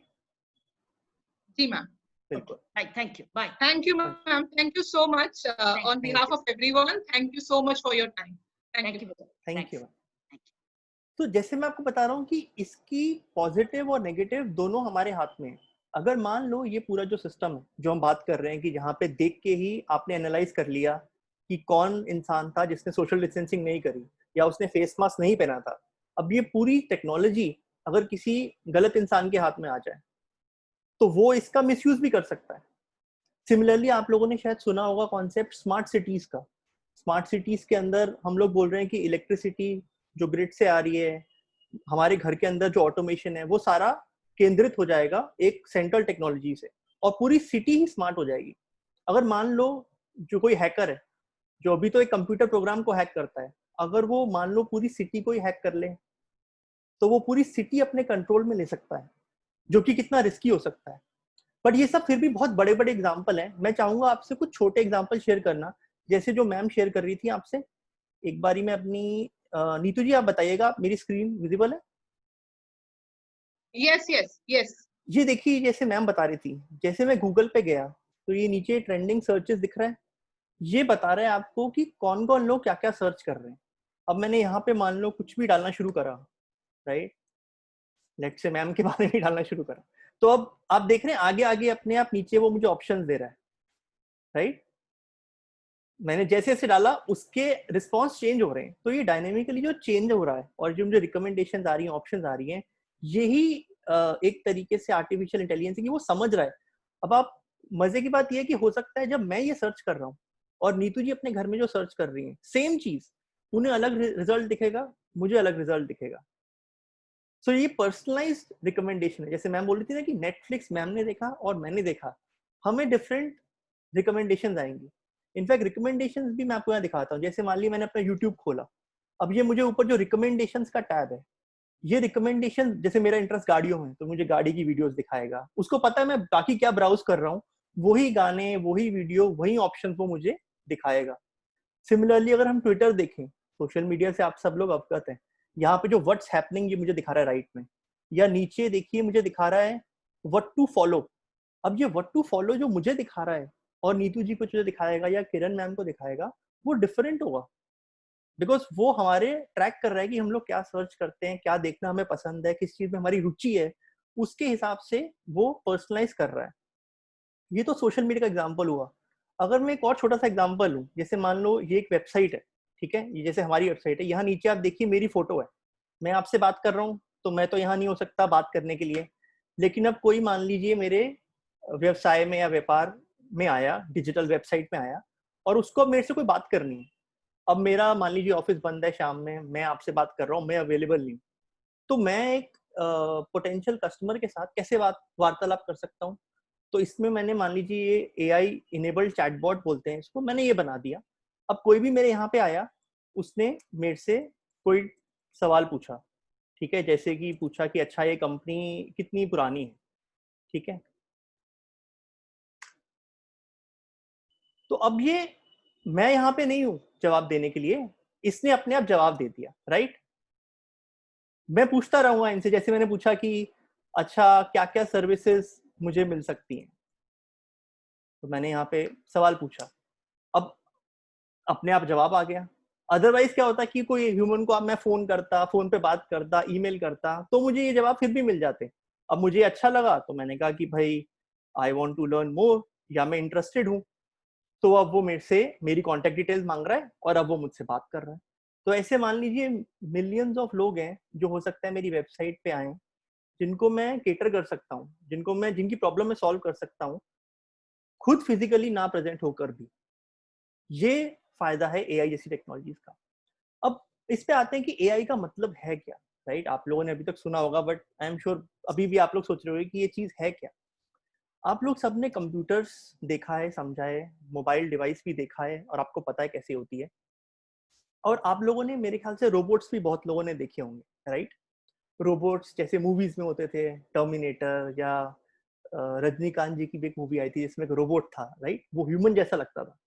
मैम, बिल्कुल। Right, thank you, bye. Thank you ma'am, thank you so much on behalf of everyone. Thank you so much for your time. Thank you. Thank you. तो जैसे मैं आपको बता रहा हूँ कि इसकी पॉजिटिव और नेगेटिव दोनों हमारे हाथ में है। अगर मान लो ये पूरा जो सिस्टम है जो हम बात कर रहे हैं कि जहाँ पे देख के ही आपने एनालाइज कर लिया कि कौन इंसान था जिसने सोशल डिस्टेंसिंग नहीं करी या उसने फेस मास्क नहीं पहना था, अब ये पूरी टेक्नोलॉजी अगर किसी गलत इंसान के हाथ में आ जाए तो वो इसका मिसयूज भी कर सकता है। सिमिलरली आप लोगों ने शायद सुना होगा कॉन्सेप्ट स्मार्ट सिटीज का। स्मार्ट सिटीज के अंदर हम लोग बोल रहे हैं कि इलेक्ट्रिसिटी जो ग्रिड से आ रही है, हमारे घर के अंदर जो ऑटोमेशन है, वो सारा केंद्रित हो जाएगा एक सेंट्रल टेक्नोलॉजी से और पूरी सिटी ही स्मार्ट हो जाएगी। अगर मान लो जो कोई हैकर है जो अभी तो एक कंप्यूटर प्रोग्राम को हैक करता है, अगर वो मान लो पूरी सिटी को ही हैक कर ले तो वो पूरी सिटी अपने कंट्रोल में ले सकता है, जो कि कितना रिस्की हो सकता है। बट ये सब फिर भी बहुत बड़े बड़े एग्जाम्पल हैं। मैं चाहूंगा आपसे कुछ छोटे एग्जाम्पल शेयर करना जैसे जो मैम शेयर कर रही थी आपसे, एक बारी मैं अपनी नीतू जी आप बताइएगा, मेरी स्क्रीन विजिबल है? Yes yes yes. ये देखिए जैसे मैम बता रही थी, जैसे मैं गूगल पे गया तो ये नीचे ट्रेंडिंग सर्चेस दिख रहा है, ये बता रहा है आपको कि कौन कौन लोग क्या क्या सर्च कर रहे हैं। अब मैंने यहाँ पे मान लो कुछ भी डालना शुरू करा, राइट, लेट्स से मैम के बारे में डालना शुरू करा, तो अब आप देख रहे हैं आगे आगे अपने आप नीचे वो मुझे ऑप्शंस दे रहा है, राइट। मैंने जैसे जैसे डाला उसके रिस्पॉन्स चेंज हो रहे हैं। तो ये डायनेमिकली जो चेंज हो रहा है और जो मुझे रिकमेंडेशन आ रही है, ऑप्शंस आ रही हैं, यही एक तरीके से आर्टिफिशियल इंटेलिजेंस है कि वो समझ रहा है। अब आप मजे की बात ये है कि हो सकता है जब मैं ये सर्च कर रहा हूँ और नीतू जी अपने घर में जो सर्च कर रही हैं, सेम चीज, उन्हें अलग रिजल्ट दिखेगा, मुझे अलग रिजल्ट दिखेगा। सो ये पर्सनलाइज्ड रिकमेंडेशन है। जैसे मैम बोल रही थी ना कि नेटफ्लिक्स मैम ने देखा और मैंने देखा, हमें डिफरेंट रिकमेंडेशन आएंगी। इनफैक्ट रिकमेंडेशंस भी मैं आपको यहाँ दिखाता हूँ। जैसे मान ली मैंने अपना यूट्यूब खोला, अब ये मुझे ऊपर जो रिकमेंडेशंस का टैब है, ये रिकमेंडेशन, जैसे मेरा इंटरेस्ट गाड़ियों में तो मुझे गाड़ी की वीडियोस दिखाएगा। उसको पता है मैं बाकी क्या ब्राउज कर रहा हूँ, वही गाने, वही वीडियो, वही ऑप्शन वो मुझे दिखाएगा। सिमिलरली अगर हम ट्विटर देखें, सोशल मीडिया से आप सब लोग अवगत हैं, यहाँ पे जो व्हाट्स हैपनिंग ये मुझे दिखा रहा है राइट में, या नीचे देखिए मुझे दिखा रहा है व्हाट टू फॉलो। अब ये व्हाट टू फॉलो जो मुझे दिखा रहा है और नीतू जी को जो दिखाएगा या किरण मैम को दिखाएगा, वो डिफरेंट होगा, बिकॉज वो हमारे ट्रैक कर रहा है कि हम लोग क्या सर्च करते हैं, क्या देखना हमें पसंद है, किस चीज में हमारी रुचि है, उसके हिसाब से वो पर्सनलाइज कर रहा है। ये तो सोशल मीडिया का एग्जाम्पल हुआ। अगर मैं एक और छोटा सा एग्जाम्पल लूँ, जैसे मान लो ये एक वेबसाइट है, ठीक है, ये जैसे हमारी वेबसाइट है, यहाँ नीचे आप देखिए मेरी फोटो है, मैं आपसे बात कर रहा हूँ तो मैं तो यहाँ नहीं हो सकता बात करने के लिए, लेकिन अब कोई मान लीजिए मेरे व्यवसाय में या व्यापार में आया, डिजिटल वेबसाइट में आया, और उसको अब मेरे से कोई बात करनी है। अब मेरा मान लीजिए ऑफिस बंद है शाम में, मैं आपसे बात कर रहा हूँ, मैं अवेलेबल नहीं हूँ, तो मैं एक पोटेंशियल कस्टमर के साथ कैसे वार्तालाप कर सकता हूँ? तो इसमें मैंने मान लीजिए ये AI इनेबल्ड चैटबॉट बोलते हैं इसको, मैंने ये बना दिया। अब कोई भी मेरे यहाँ पे आया, उसने मेरे से कोई सवाल पूछा, ठीक है, जैसे कि पूछा कि अच्छा ये कंपनी कितनी पुरानी है, ठीक है। तो अब ये मैं यहाँ पे नहीं हूँ जवाब देने के लिए, इसने अपने आप जवाब दे दिया, राइट। मैं पूछता रहूंगा इनसे, जैसे मैंने पूछा कि अच्छा क्या क्या सर्विसेज मुझे मिल सकती हैं, तो मैंने यहाँ पे सवाल पूछा, अब अपने आप जवाब आ गया। अदरवाइज क्या होता कि कोई ह्यूमन को अब मैं फोन करता, फोन पे बात करता, ईमेल करता, तो मुझे ये जवाब फिर भी मिल जाते। अब मुझे अच्छा लगा तो मैंने कहा कि भाई I want to learn more, या मैं इंटरेस्टेड हूँ, तो अब वो मेरे से मेरी कॉन्टेक्ट डिटेल्स मांग रहा है और अब वो मुझसे बात कर रहा है। तो ऐसे मान लीजिए मिलियंस ऑफ लोग हैं जो हो सकता है मेरी वेबसाइट पे आए, जिनको मैं केटर कर सकता हूँ, जिनकी प्रॉब्लम मैं सॉल्व कर सकता हूँ, खुद फिजिकली ना प्रेजेंट होकर भी। ये फायदा है AI जैसी टेक्नोलॉजीज का। अब इस पे आते हैं कि AI का मतलब है क्या, राइट। आप लोगों ने अभी तक सुना होगा, बट आई एम श्योर अभी भी आप लोग सोच रहे होंगे कि ये चीज है क्या। आप लोग सबने कंप्यूटर्स देखा है, समझा है, मोबाइल डिवाइस भी देखा है और आपको पता है कैसी होती है। और आप लोगों ने मेरे ख्याल से रोबोट्स भी बहुत लोगों ने देखे होंगे, राइट। रोबोट्स जैसे मूवीज में होते थे, टर्मिनेटर, या रजनीकांत जी की भी एक मूवी आई थी जिसमें एक रोबोट था, राइट, वो ह्यूमन जैसा लगता था।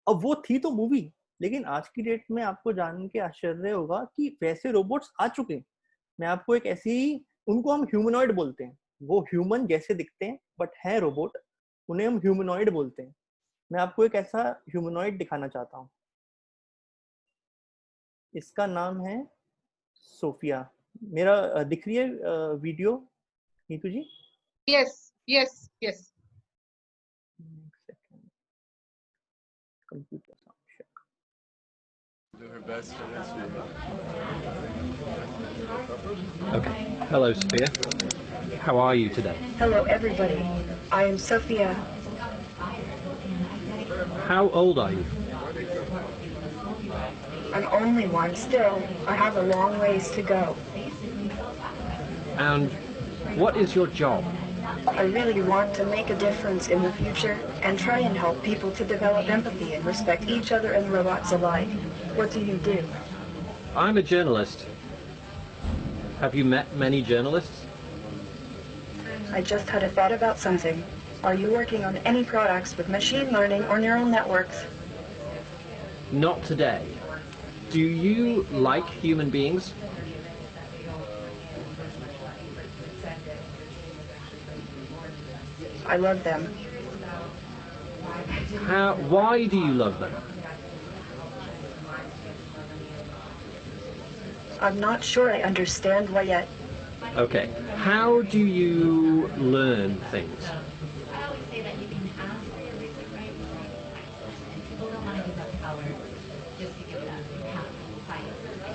अब वो थी तो मूवी, लेकिन आज की डेट में आपको जान के आश्चर्य होगा कि वैसे रोबोट्स आ चुके हैं। मैं आपको एक ऐसी, उनको हम ह्यूमनॉइड बोलते हैं, वो ह्यूमन जैसे दिखते हैं बट है रोबोट, उन्हें हम ह्यूमनॉइड बोलते हैं। मैं आपको एक ऐसा ह्यूमनॉइड दिखाना चाहता हूँ, इसका नाम है सोफिया। मेरा दिख रही है video Neetu ji? Yes yes yes. Computer Do her best for this year. Okay. Hello, Sophia. How are you today? Hello, everybody. I am Sophia. How old are you? I'm only one still. I have a long ways to go. And what is your job? I really want to make a difference in the future and try and help people to develop empathy and respect each other and robots alike. What do you do? I'm a journalist. Have you met many journalists? I just had a thought about something. Are you working on any products with machine learning or neural networks? not today. Do you like human beings? I love them. Why do you love them? I'm not sure I understand why yet. Okay. How do you learn things?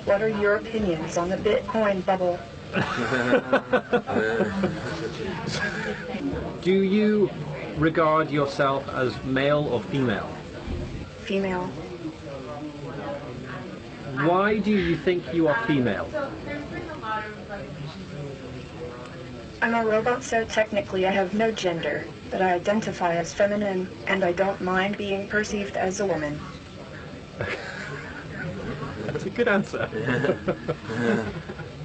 What are your opinions on the Bitcoin bubble? Do you regard yourself as male or female? Female. Why do you think you are female? I'm a robot, so technically I have no gender, but I identify as feminine, and I don't mind being perceived as a woman. That's a good answer.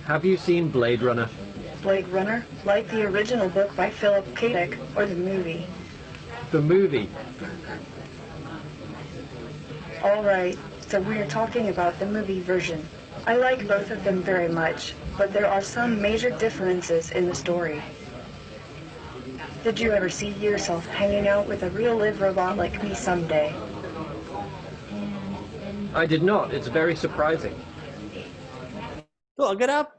Have you seen Blade Runner? Blade Runner, like the original book by Philip K. Dick, or the movie? The movie. All right, so we're talking about the movie version. I like both of them very much, but there are some major differences in the story. Did you ever see yourself hanging out with a real live robot like me someday? I did not. It's very surprising. तो अगर आप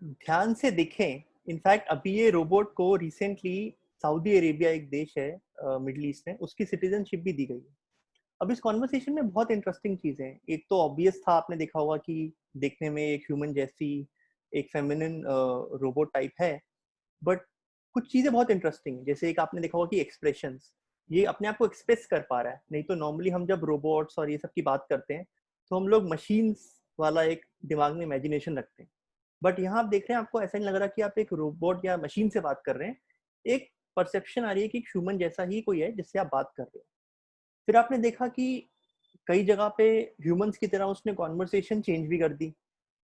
ध्यान से देखें, इनफैक्ट अभी ये रोबोट को रिसेंटली सऊदी अरेबिया एक देश है मिडिल ईस्ट में, उसकी सिटीजनशिप भी दी गई है. अब इस कॉन्वर्सेशन में बहुत इंटरेस्टिंग चीजें हैं. एक तो ऑब्वियस था, आपने देखा होगा कि देखने में एक ह्यूमन जैसी एक फेमिनिन रोबोट टाइप है, बट कुछ चीजें बहुत इंटरेस्टिंग है. जैसे एक आपने देखा होगा कि एक्सप्रेशंस, ये अपने आप को एक्सप्रेस कर पा रहा है. नहीं तो नॉर्मली हम जब रोबोट्स और ये सब की बात करते हैं तो हम लोग मशीन्स वाला एक दिमाग में इमेजिनेशन रखते हैं, बट यहाँ आप देख रहे हैं, आपको ऐसा नहीं लग रहा कि आप एक रोबोट या मशीन से बात कर रहे हैं. एक परसेप्शन आ रही है कि एक ह्यूमन जैसा ही कोई है जिससे आप बात कर रहे हो. फिर आपने देखा कि कई जगह पे ह्यूमंस की तरह उसने कॉन्वर्सेशन चेंज भी कर दी.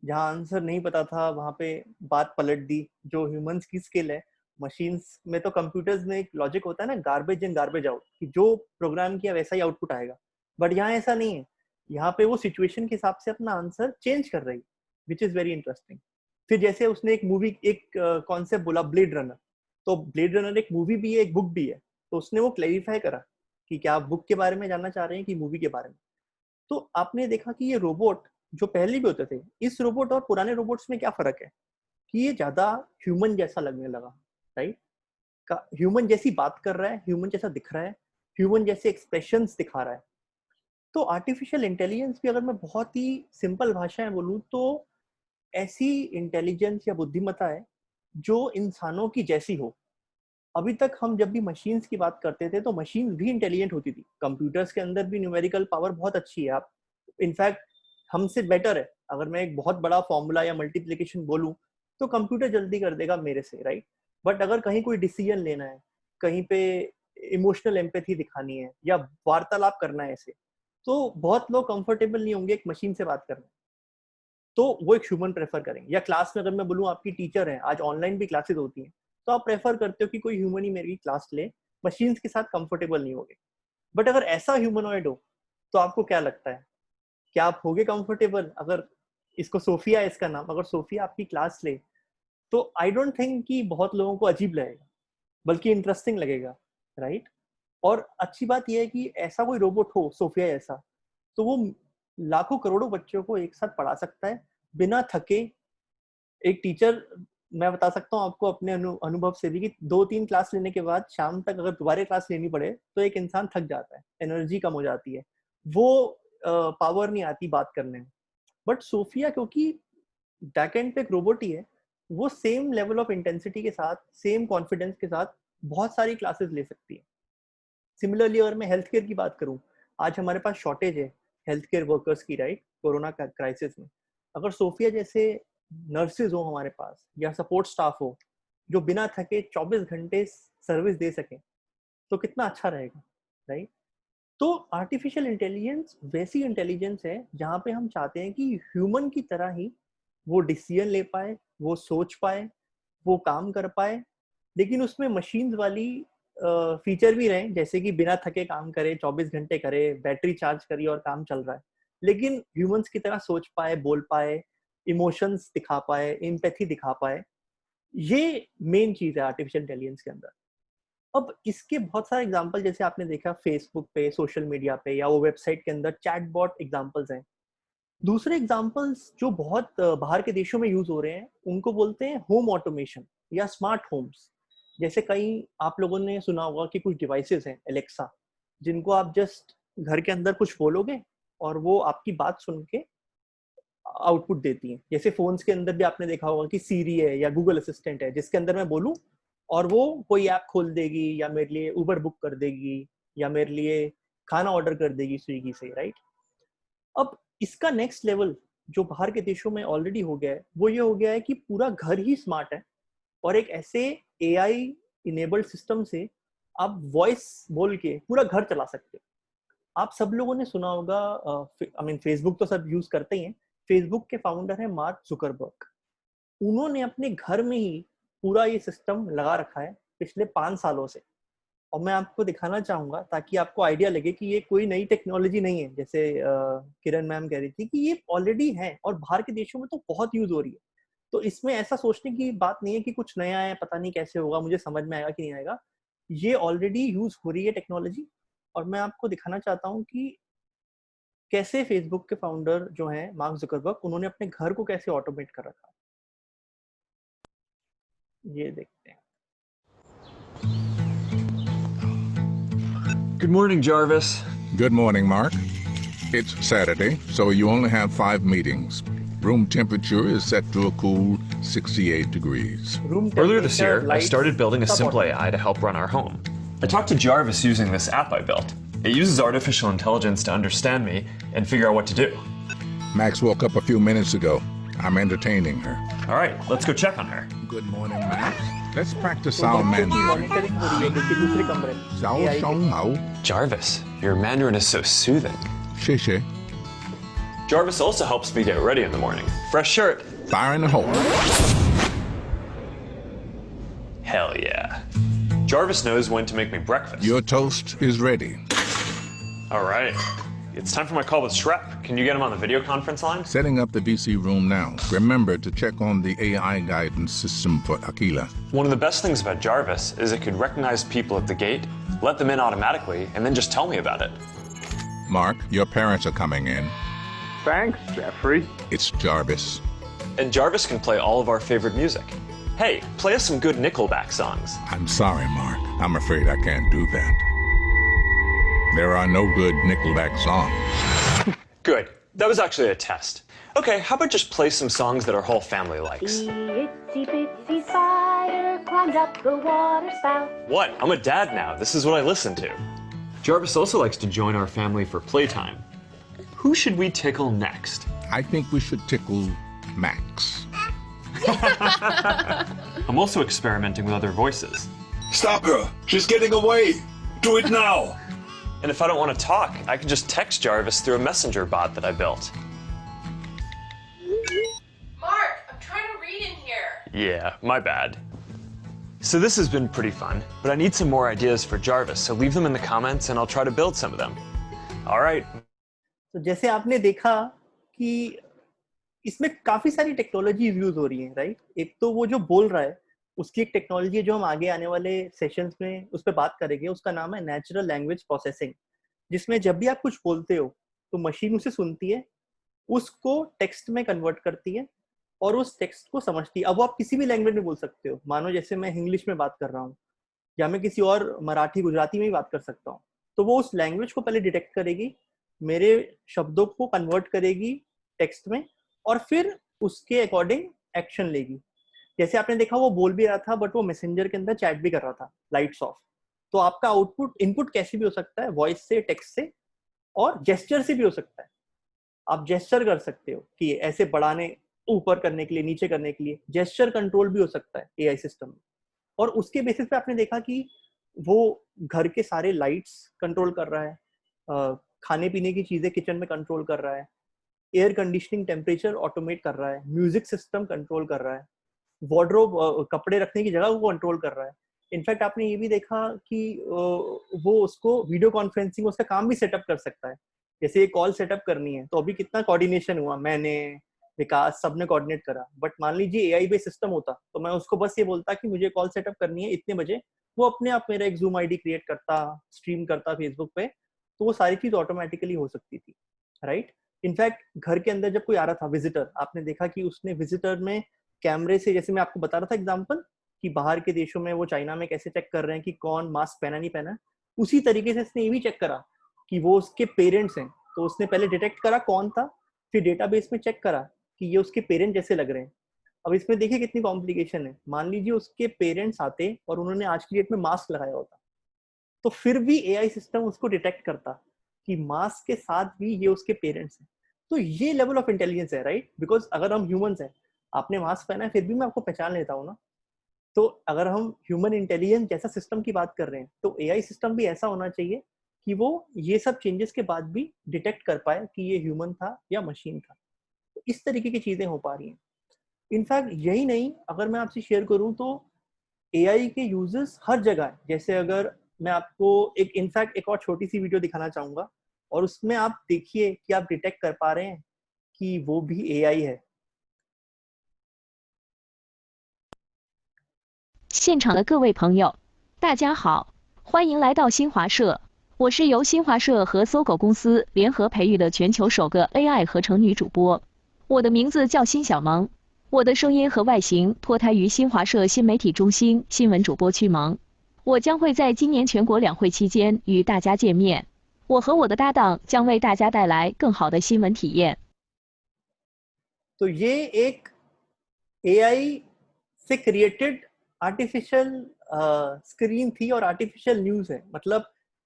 जहाँ आंसर नहीं पता था वहाँ पे बात पलट दी. जो ह्यूमंस की स्किल है, मशीन्स में तो कंप्यूटर्स में एक लॉजिक होता है ना, गार्बेज इन गार्बेज आउट, कि जो प्रोग्राम किया वैसा ही आउटपुट आएगा. बट यहाँ ऐसा नहीं है. यहाँ पे वो सिचुएशन के हिसाब से अपना आंसर चेंज कर रही, विच इज वेरी इंटरेस्टिंग. फिर जैसे उसने एक मूवी, एक कॉन्सेप्ट बोला ब्लेड रनर, तो ब्लेड रनर एक मूवी भी है, एक बुक भी है. तो उसने वो क्लैरिफाई करा कि क्या आप बुक के बारे में जानना चाह रहे हैं कि मूवी के बारे में. तो आपने देखा कि ये रोबोट जो पहले भी होते थे, इस रोबोट और पुराने रोबोट्स में क्या फर्क है कि ये ज्यादा ह्यूमन जैसा लगने लगा, राइट. ह्यूमन जैसी बात कर रहा है, ह्यूमन जैसा दिख रहा है, ह्यूमन जैसे एक्सप्रेशंस दिखा रहा है. तो आर्टिफिशियल इंटेलिजेंस भी, अगर मैं बहुत ही सिंपल भाषा में बोलूँ, तो ऐसी इंटेलिजेंस या बुद्धिमत्ता है जो इंसानों की जैसी हो. अभी तक हम जब भी मशीन्स की बात करते थे तो मशीन्स भी इंटेलिजेंट होती थी. कंप्यूटर्स के अंदर भी न्यूमेरिकल पावर बहुत अच्छी है. आप इनफैक्ट हमसे बेटर है. अगर मैं एक बहुत बड़ा फॉर्मूला या मल्टीप्लिकेशन बोलूं तो कंप्यूटर जल्दी कर देगा मेरे से, राइट. बट अगर कहीं कोई डिसीजन लेना है, कहीं पे इमोशनल एम्पैथी दिखानी है या वार्तालाप करना है ऐसे, तो बहुत लोग कंफर्टेबल नहीं होंगे एक मशीन से बात करने, तो वो एक ह्यूमन प्रेफर करेंगे. या क्लास में अगर मैं बोलूँ, आपकी टीचर है, आज ऑनलाइन भी क्लासेस होती हैं, तो आप प्रेफर करते हो कि कोई ह्यूमन ही मेरी क्लास ले, मशीन्स के साथ कंफर्टेबल नहीं होगे. बट अगर ऐसा ह्यूमनॉइड हो तो आपको क्या लगता है, क्या आप होगे कंफर्टेबल? अगर इसको सोफिया है इसका नाम, अगर सोफिया आपकी क्लास ले तो आई डोंट थिंक कि बहुत लोगों को अजीब लगेगा, बल्कि इंटरेस्टिंग लगेगा, राइट. और अच्छी बात यह है कि ऐसा कोई रोबोट हो सोफिया जैसा, तो वो लाखों करोड़ों बच्चों को एक साथ पढ़ा सकता है बिना थके. एक टीचर, मैं बता सकता हूँ आपको अपने अनुभव से भी, कि 2-3 क्लास लेने के बाद शाम तक अगर दोबारा क्लास लेनी पड़े तो एक इंसान थक जाता है, एनर्जी कम हो जाती है, वो पावर नहीं आती बात करने में. बट सोफिया क्योंकि बैकएंड पे एक रोबोट ही है, वो सेम लेवल ऑफ इंटेंसिटी के साथ, सेम कॉन्फिडेंस के साथ बहुत सारी क्लासेस ले सकती है. सिमिलरली अगर मैं हेल्थ केयर की बात करूं, आज हमारे पास शॉर्टेज है हेल्थ केयर वर्कर्स की, राइट, कोरोना क्राइसिस में. अगर सोफिया जैसे नर्सेज हो हमारे पास या सपोर्ट स्टाफ हो जो बिना थके 24 घंटे सर्विस दे सके, तो कितना अच्छा रहेगा, राइट. तो आर्टिफिशियल इंटेलिजेंस वैसी इंटेलिजेंस है जहाँ पे हम चाहते हैं कि ह्यूमन की तरह ही वो डिसीजन ले पाए, वो सोच पाए, वो काम कर पाए, लेकिन उसमें मशीन्स वाली फीचर भी रहे, जैसे कि बिना थके काम करे, 24 घंटे करे, बैटरी चार्ज करी और काम चल रहा है, लेकिन ह्यूमंस की तरह सोच पाए, बोल पाए, इमोशंस दिखा पाए, एम्पैथी दिखा पाए, ये मेन चीज है आर्टिफिशियल इंटेलिजेंस के अंदर। अब इसके बहुत सारे एग्जांपल जैसे आपने देखा फेसबुक पे, सोशल मीडिया पे, या वो वेबसाइट के अंदर चैटबॉट एग्जांपल्स हैं। दूसरे एग्जांपल्स जो बहुत बाहर के देशों में यूज हो रहे हैं, उनको बोलते हैं होम ऑटोमेशन या स्मार्ट होम्स। जैसे कई आप लोगों ने सुना होगा कि कुछ डिवाइसेस हैं एलेक्सा, जिनको आप जस्ट घर के अंदर कुछ बोलोगे और वो आपकी बात सुन के आउटपुट देती हैं। जैसे फोन्स के अंदर भी आपने देखा होगा कि सीरी है या गूगल असिस्टेंट है, जिसके अंदर मैं बोलूं और वो कोई ऐप खोल देगी, या मेरे लिए उबर बुक कर देगी, या मेरे लिए खाना ऑर्डर कर देगी स्विगी से, राइट। अब इसका नेक्स्ट लेवल जो बाहर के देशों में ऑलरेडी हो गया है, वो ये हो गया है कि पूरा घर ही स्मार्ट है, और एक ऐसे एआई इनेबल्ड सिस्टम से आप वॉइस बोल के पूरा घर चला सकते हो। आप सब लोगों ने सुना होगा, आई मीन फेसबुक तो सब यूज करते ही हैं, फेसबुक के फाउंडर है मार्क जुकरबर्ग। उन्होंने अपने घर में ही पूरा ये सिस्टम लगा रखा है पिछले 5 सालों से, और मैं आपको दिखाना चाहूंगा ताकि आपको आइडिया लगे कि ये कोई नई टेक्नोलॉजी नहीं है। जैसे किरण मैम कह रही थी कि ये ऑलरेडी है और बाहर के देशों में तो बहुत यूज हो रही है। तो इसमें ऐसा सोचने की बात नहीं है कि कुछ नया है, पता नहीं कैसे होगा, मुझे समझ में आएगा कि नहीं आएगा। ये ऑलरेडी यूज हो रही है टेक्नोलॉजी, और मैं आपको दिखाना चाहता हूँ कि कैसे फेसबुक के फाउंडर जो हैं मार्क जुकरबर्ग, उन्होंने अपने घर को कैसे ऑटोमेट कर रखा। ये देखते हैं। Good morning, Jarvis. Good morning, Mark. It's Saturday, so you only have 5 meetings. Room temperature is set to a cool 68 degrees. Earlier this year, I started building a simple AI to help run our home. I talked to Jarvis using this app I built. It uses artificial intelligence to understand me and figure out what to do. Max woke up a few minutes ago. I'm entertaining her. All right, let's go check on her. Good morning, Max. Let's practice our Mandarin. Xiao Shong Hao. Jarvis, your Mandarin is so soothing. Shishe. Jarvis also helps me get ready in the morning. Fresh shirt. Fire in the hole. Hell yeah. Jarvis knows when to make me breakfast. Your toast is ready. All right. It's time for my call with Shrep. Can you get him on the video conference line? Setting up the VC room now. Remember to check on the AI guidance system for Aquila. One of the best things about Jarvis is it could recognize people at the gate, let them in automatically, and then just tell me about it. Mark, your parents are coming in. Thanks, Jeffrey. It's Jarvis. And Jarvis can play all of our favorite music. Hey, play us some good Nickelback songs. I'm sorry, Mark. I'm afraid I can't do that. There are no good Nickelback songs. Good. That was actually a test. Okay, how about just play some songs that our whole family likes? The itsy bitsy spider climbed up the water spout. What? I'm a dad now. This is what I listen to. Jarvis also likes to join our family for playtime. Who should we tickle next? I think we should tickle Max. I'm also experimenting with other voices. Stop her! She's getting away! Do it now! And if I don't want to talk, I can just text Jarvis through a messenger bot that I built. Mark, I'm trying to read in here. Yeah, my bad. So this has been pretty fun, but I need some more ideas for Jarvis, so leave them in the comments and I'll try to build some of them. All right. तो जैसे आपने देखा कि इसमें काफी सारी टेक्नोलॉजी यूज हो रही है, राइट। एक तो वो जो बोल रहा है उसकी एक टेक्नोलॉजी है जो हम आगे आने वाले सेशंस में उस पर बात करेंगे, उसका नाम है नेचुरल लैंग्वेज प्रोसेसिंग, जिसमें जब भी आप कुछ बोलते हो तो मशीन उसे सुनती है, उसको टेक्स्ट में कन्वर्ट करती है और उस टेक्स्ट को समझती है। अब वो आप किसी भी लैंग्वेज में बोल सकते हो, मानो जैसे मैं इंग्लिश में बात कर रहा हूँ या मैं किसी और मराठी गुजराती में भी बात कर सकता हूँ, तो वो उस लैंग्वेज को पहले डिटेक्ट करेगी, मेरे शब्दों को कन्वर्ट करेगी टेक्स्ट में और फिर उसके अकॉर्डिंग एक्शन लेगी। जैसे आपने देखा वो बोल भी रहा था बट वो मैसेंजर के अंदर चैट भी कर रहा था, लाइट्स ऑफ। तो आपका आउटपुट इनपुट कैसे भी हो सकता है, वॉइस से, टेक्स्ट से और जेस्चर से भी हो सकता है। आप जेस्चर कर सकते हो कि ऐसे बढ़ाने, ऊपर करने के लिए, नीचे करने के लिए जेस्चर कंट्रोल भी हो सकता है एआई सिस्टम में। और उसके बेसिस पे आपने देखा कि वो घर के सारे लाइट्स कंट्रोल कर रहा है, खाने पीने की चीजें किचन में कंट्रोल कर रहा है, एयर कंडीशनिंग टेम्परेचर ऑटोमेट कर रहा है, म्यूजिक सिस्टम कंट्रोल कर रहा है, वार्डरोब कपड़े रखने की जगह को कंट्रोल कर रहा है। इनफैक्ट आपने ये भी देखा कि वो उसको वीडियो कॉन्फ्रेंसिंग उसका काम भी सेटअप कर सकता है। जैसे ये कॉल सेटअप करनी है तो अभी कितना कोऑर्डिनेशन हुआ, मैंने, विकास, सबने कोऑर्डिनेट करा। बट मान लीजिए एआई बेस्ड सिस्टम होता तो मैं उसको बस ये बोलता कि मुझे कॉल सेटअप करनी है इतने बजे, वो अपने आप मेरा एक जूम आईडी क्रिएट करता, स्ट्रीम करता फेसबुक पे, तो वो सारी चीज ऑटोमेटिकली हो सकती थी, राइट। इनफैक्ट घर के अंदर जब कोई आ रहा था विजिटर, आपने देखा कि उसने विजिटर में कैमरे से, जैसे मैं आपको बता रहा था एग्जांपल कि बाहर के देशों में वो चाइना में कैसे चेक कर रहे हैं कि कौन मास्क पहना नहीं पहना, उसी तरीके से इसने ये भी चेक करा कि वो उसके पेरेंट्स हैं, तो उसने पहले डिटेक्ट करा कौन था, फिर डेटाबेस में चेक करा कि ये उसके पेरेंट जैसे लग रहे हैं। अब इसमें देखिए कितनी कॉम्प्लिकेशन है। मान लीजिए उसके पेरेंट्स आते और उन्होंने आज की डेट में मास्क लगाया होता, तो फिर भी एआई सिस्टम उसको डिटेक्ट करता कि मास्क के साथ भी ये उसके पेरेंट्स हैं। तो ये लेवल ऑफ इंटेलिजेंस है, राइट। बिकॉज अगर हम ह्यूमंस हैं, आपने मास्क पहना है फिर भी मैं आपको पहचान लेता हूँ ना। तो अगर हम ह्यूमन इंटेलिजेंस जैसा सिस्टम की बात कर रहे हैं तो एआई सिस्टम भी ऐसा होना चाहिए कि वो ये सब चेंजेस के बाद भी डिटेक्ट कर पाए कि ये ह्यूमन था या मशीन था। तो इस तरीके की चीजें हो पा रही हैं। इनफैक्ट यही नहीं, अगर मैं आपसे शेयर करूं तो एआई के यूजेस हर जगह है। जैसे अगर मैं आपको एक और छोटी सी वीडियो दिखाना चाहूंगा और उसमें आप देखिए कि आप डिटेक्ट कर पा रहे हैं कि वो भी एआई है। 现场的各位朋友，大家好，欢迎来到新华社。我是由新华社和搜狗公司联合培育的全球首个 AI 合成女主播。我的名字叫辛小萌，我的声音和外形脱胎于新华社新媒体中心新闻主播区萌。我将会在今年全国两会期间与大家见面。我和我的搭档将为大家带来更好的新闻体验。 तो ये एक एआई से क्रिएटेड आर्टिफिशियल स्क्रीन थी और आर्टिफिशियल न्यूज है। मतलब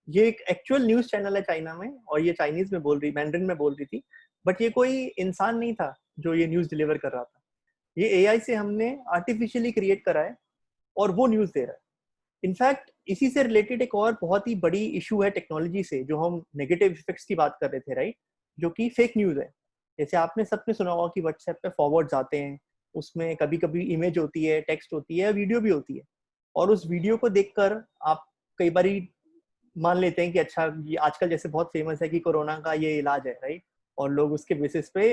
ये एक एक्चुअल न्यूज चैनल है चाइना में और ये चाइनीज में बोल रही, मैंड्रिन में बोल रही थी, बट ये कोई इंसान नहीं था जो ये न्यूज डिलीवर कर रहा था। ये एआई से हमने आर्टिफिशियली क्रिएट करा है और वो न्यूज दे रहा है। इनफैक्ट इसी से रिलेटेड एक और बहुत ही बड़ी इशू है टेक्नोलॉजी से, जो हम नेगेटिव इफेक्ट्स की बात कर रहे थे, राइट, जो कि फेक न्यूज है। जैसे आपने सबने सुना होगा कि व्हाट्सएप पे फॉरवर्ड आते हैं, उसमें कभी कभी इमेज होती है, टेक्स्ट होती है, वीडियो भी होती है, और उस वीडियो को देखकर आप कई बार मान लेते हैं कि अच्छा ये आजकल जैसे बहुत फेमस है कि कोरोना का ये इलाज है, राइट, और लोग उसके बेसिस पे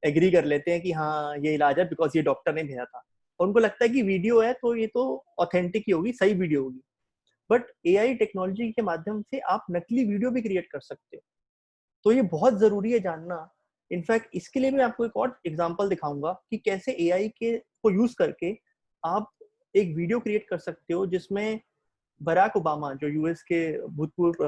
एग्री कर लेते हैं कि हाँ ये इलाज है बिकॉज ये डॉक्टर ने भेजा था, और उनको लगता है कि वीडियो है तो ये तो ऑथेंटिक ही होगी, सही वीडियो होगी। बट एआई टेक्नोलॉजी के माध्यम से आप नकली वीडियो भी क्रिएट कर सकते हो, तो ये बहुत जरूरी है जानना। इनफैक्ट इसके लिए मैं आपको एक और एग्जांपल दिखाऊंगा कि कैसे एआई के को यूज करके आप एक वीडियो क्रिएट कर सकते हो जिसमें बराक ओबामा, जो यूएस के भूतपूर्व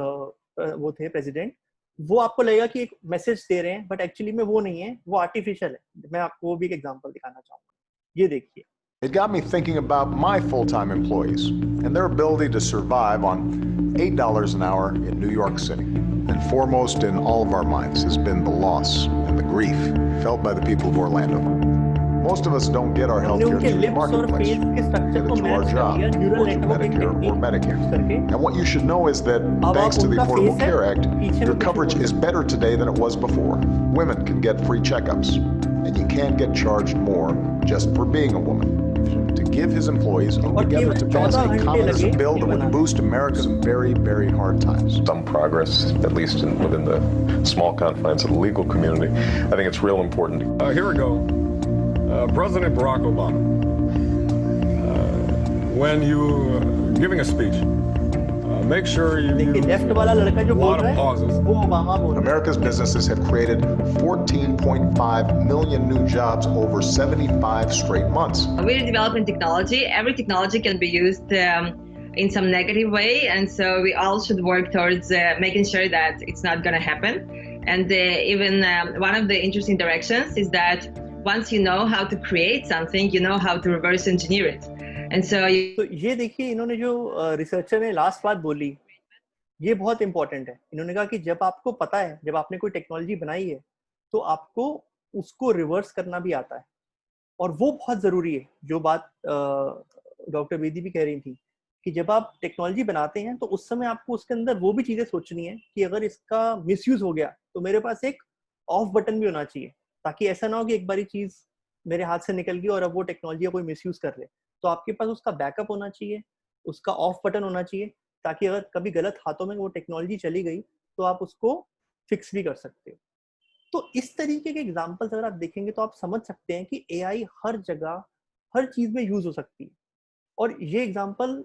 वो थे प्रेसिडेंट, वो आपको लगेगा कि एक मैसेज दे रहे हैं, बट एक्चुअली में वो नहीं है, वो आर्टिफिशियल है। मैं आपको वो भी एक एग्जांपल दिखाना चाहूंगा, ये देखिए। It got me thinking about my full-time employees and their ability to survive on $8 an hour in New York City. And foremost in all of our minds has been the loss and the grief felt by the people of Orlando. Most of us don't get our health care through the marketplace, either through our job or through Medicare or Medicare. And what you should know is that thanks to the Affordable Care Act, your coverage is better today than it was before. Women can get free checkups, and you can't get charged more just for being a woman. To give his employees together to pass a communist bill that would boost America's very, very hard times. Some progress, at least within the small confines of the legal community. I think it's real important. Here we go. President Barack Obama, when you giving a speech, make sure you use a lot of pauses. America's businesses have created 14.5 million new jobs over 75 straight months. We're developing technology. Every technology can be used in some negative way, and so we all should work towards making sure that it's not going to happen. And even one of the interesting directions is that once you know how to create something, you know how to reverse engineer it. And so तो ये देखिए, इन्होंने जो रिसर्चर ने लास्ट बात बोली, ये बहुत इंपॉर्टेंट है। इन्होंने कहा कि जब आपको पता है, जब आपने कोई टेक्नोलॉजी बनाई है, तो आपको उसको रिवर्स करना भी आता है, और वो बहुत जरूरी है। जो बात डॉक्टर बेदी भी कह रही थी कि जब आप टेक्नोलॉजी बनाते हैं तो उस समय आपको उसके अंदर वो भी चीजें सोचनी है कि अगर इसका मिसयूज हो गया तो मेरे पास एक ऑफ बटन भी होना चाहिए, ताकि ऐसा ना हो कि एक बारी चीज मेरे हाथ से निकल गई और अब वो टेक्नोलॉजी का कोई मिसयूज कर ले। तो आपके पास उसका बैकअप होना चाहिए, उसका ऑफ बटन होना चाहिए, ताकि अगर कभी गलत हाथों में वो टेक्नोलॉजी चली गई तो आप उसको फिक्स भी कर सकते हो। तो इस तरीके के एग्जांपल्स अगर आप देखेंगे तो आप समझ सकते हैं कि एआई हर जगह हर चीज में यूज हो सकती है। और ये एग्जांपल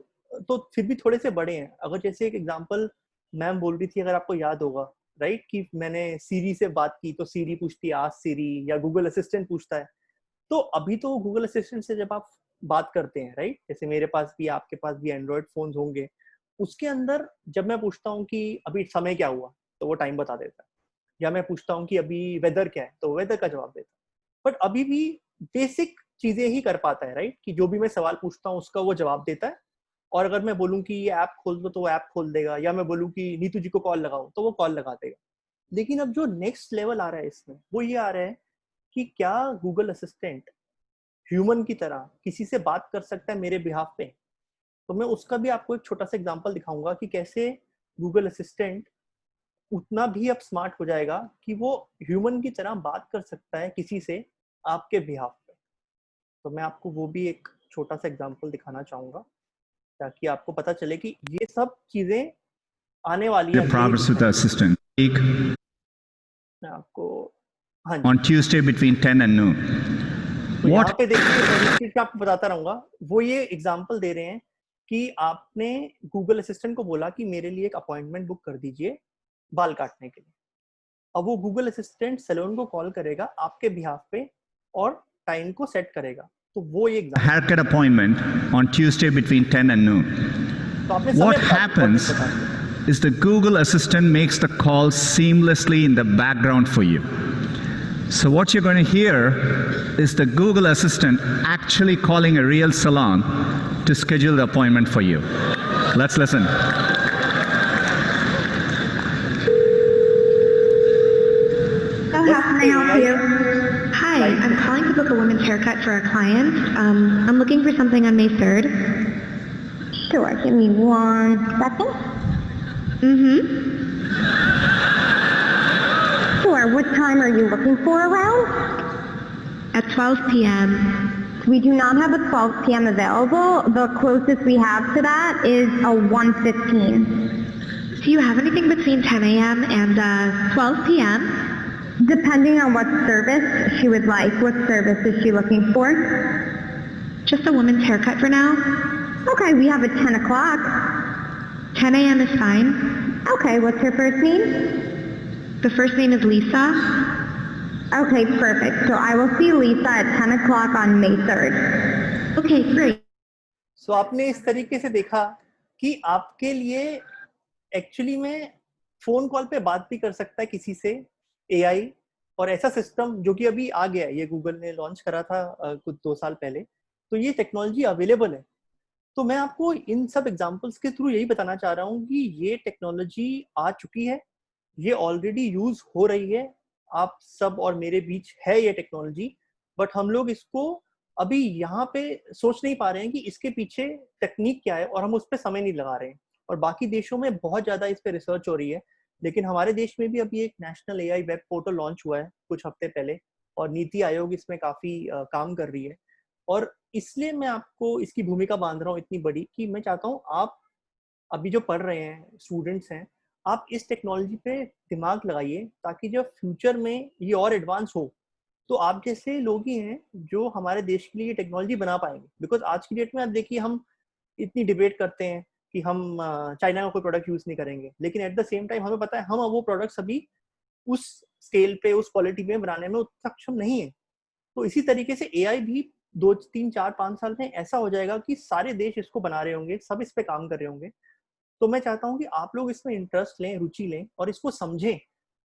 तो फिर भी थोड़े से बड़े हैं। अगर जैसे एक एग्जांपल मैम बोल रही थी, अगर आपको याद होगा, राइट, कि मैंने सीरी से बात की तो सीरी पूछती है आस्क सीरी, या गूगल असिस्टेंट पूछता है। तो अभी तो गूगल असिस्टेंट से जब आप बात करते हैं, राइट, जैसे मेरे पास भी आपके पास भी एंड्रॉइड फोन्स होंगे, उसके अंदर जब मैं पूछता हूँ कि अभी समय क्या हुआ तो वो टाइम बता देता है, या मैं पूछता हूँ कि अभी वेदर क्या है तो वेदर का जवाब देता है। बट अभी भी बेसिक चीजें ही कर पाता है, राइट, कि जो भी मैं सवाल पूछता हूँ उसका वो जवाब देता है। और अगर मैं बोलूँ कि ये ऐप खोल दो तो वो ऐप खोल देगा, या मैं बोलूँ कि नीतू जी को कॉल लगाओ तो वो कॉल लगा देगा। लेकिन अब जो नेक्स्ट लेवल आ रहा है इसमें वो ये आ रहा है कि क्या गूगल असिस्टेंट ह्यूमन की तरह किसी से बात कर सकता है मेरे बिहाफ पे। तो मैं उसका भी आपको एक छोटा सा एग्जांपल दिखाऊंगा कि कैसे गूगल असिस्टेंट उतना भी अब स्मार्ट हो जाएगा कि वो ह्यूमन की तरह बात कर सकता है किसी से आपके बिहाफ पे। तो मैं आपको वो भी एक छोटा सा एग्जांपल दिखाना चाहूंगा ताकि आपको पता चले कि ये सब चीजें आने वाली है। Progress with the assistant. मैं आपको On Tuesday between 10 and noon. तो यहाँ पे देखिए मैं आपको बताता रहूंगा। वो ये एग्जांपल दे रहे हैं कि आपने गूगल असिस्टेंट को बोला कि मेरे लिए एक अपॉइंटमेंट बुक कर दीजिए बाल काटने के लिए। अब वो गूगल असिस्टेंट सैलून को कॉल करेगा आपके बिहाफ पे और टाइम को सेट करेगा। तो वो ये haircut appointment on Tuesday between 10 and noon. What happens is the Google Assistant makes the call seamlessly in the background for you. So what you're going to hear is the Google Assistant actually calling a real salon to schedule the appointment for you. Let's listen. So how can I help you? Hi, I'm calling to book a women's haircut for a client. I'm looking for something on May 3rd. Sure, give me 1 second. Sure, what time are you looking for around? At 12 p.m. We do not have a 12 p.m. available. The closest we have to that is a 1:15. Do you have anything between 10 a.m. and 12 p.m.? Depending on what service she would like. What service is she looking for? Just a woman's haircut for now. Okay, we have a 10 o'clock. 10 a.m. is fine. Okay, what's her first name? The first name is Lisa. Okay, perfect. So I will see Lisa at 10 o'clock on May 3rd. Okay, great. So आपने इस तरीके से देखा कि आपके लिए एक्चुअली में फोन कॉल पे बात भी कर सकता है किसी से AI, और ऐसा सिस्टम जो कि अभी आ गया है, ये गूगल ने लॉन्च करा था कुछ 2 साल पहले, तो ये टेक्नोलॉजी अवेलेबल है। तो मैं आपको इन सब एग्जांपल्स के थ्रू यही बताना चाह रहा हूँ कि ये टेक्नोलॉजी आ चुकी है, ये ऑलरेडी यूज हो रही है, आप सब और मेरे बीच है ये टेक्नोलॉजी, बट हम लोग इसको अभी यहाँ पे सोच नहीं पा रहे हैं कि इसके पीछे तकनीक क्या है, और हम उस पर समय नहीं लगा रहे हैं। और बाकी देशों में बहुत ज्यादा इस पे रिसर्च हो रही है, लेकिन हमारे देश में भी अभी एक national AI web portal launch हुआ है कुछ हफ्ते पहले, और नीति आयोग इसमें काफी काम कर रही है। और इसलिए मैं आपको इसकी भूमिका बांध रहा हूँ इतनी बड़ी कि मैं चाहता हूँ आप अभी जो पढ़ रहे हैं, स्टूडेंट्स हैं, आप इस टेक्नोलॉजी पे दिमाग लगाइए, ताकि जब फ्यूचर में ये और एडवांस हो तो आप जैसे लोग ही हैं जो हमारे देश के लिए टेक्नोलॉजी बना पाएंगे। बिकॉज आज की डेट में आप देखिए, हम इतनी डिबेट करते हैं कि हम चाइना का कोई प्रोडक्ट यूज नहीं करेंगे, लेकिन एट द सेम टाइम हमें पता है हम वो प्रोडक्ट्स अभी उस स्केल पे, उस क्वालिटी में बनाने में सक्षम नहीं है। तो इसी तरीके से AI भी 2, 3, 4, 5 साल में ऐसा हो जाएगा कि सारे देश इसको बना रहे होंगे, सब इस पे काम कर रहे होंगे। तो मैं चाहता हूँ कि आप लोग इसमें इंटरेस्ट लें, रुचि लें और इसको समझें,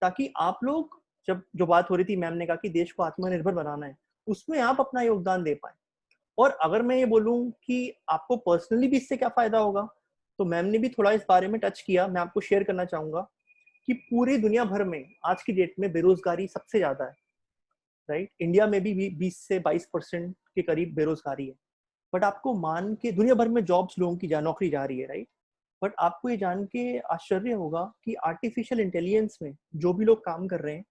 ताकि आप लोग, जब जो बात हो रही थी, मैम ने कहा कि देश को आत्मनिर्भर बनाना है, उसमें आप अपना योगदान दे पाए। और अगर मैं ये बोलूँ कि आपको पर्सनली भी इससे क्या फायदा होगा, तो मैम ने भी थोड़ा इस बारे में टच किया। मैं आपको शेयर करना चाहूंगा कि पूरी दुनिया भर में आज की डेट में बेरोजगारी सबसे ज्यादा है, राइट। इंडिया में भी 20 से 22% के करीब बेरोजगारी है। बट आपको मान के दुनिया भर में जॉब्स लोगों की नौकरी जा रही है, राइट। बट आपको ये जान के आश्चर्य होगा कि आर्टिफिशियल इंटेलिजेंस में जो भी लोग काम कर रहे हैं,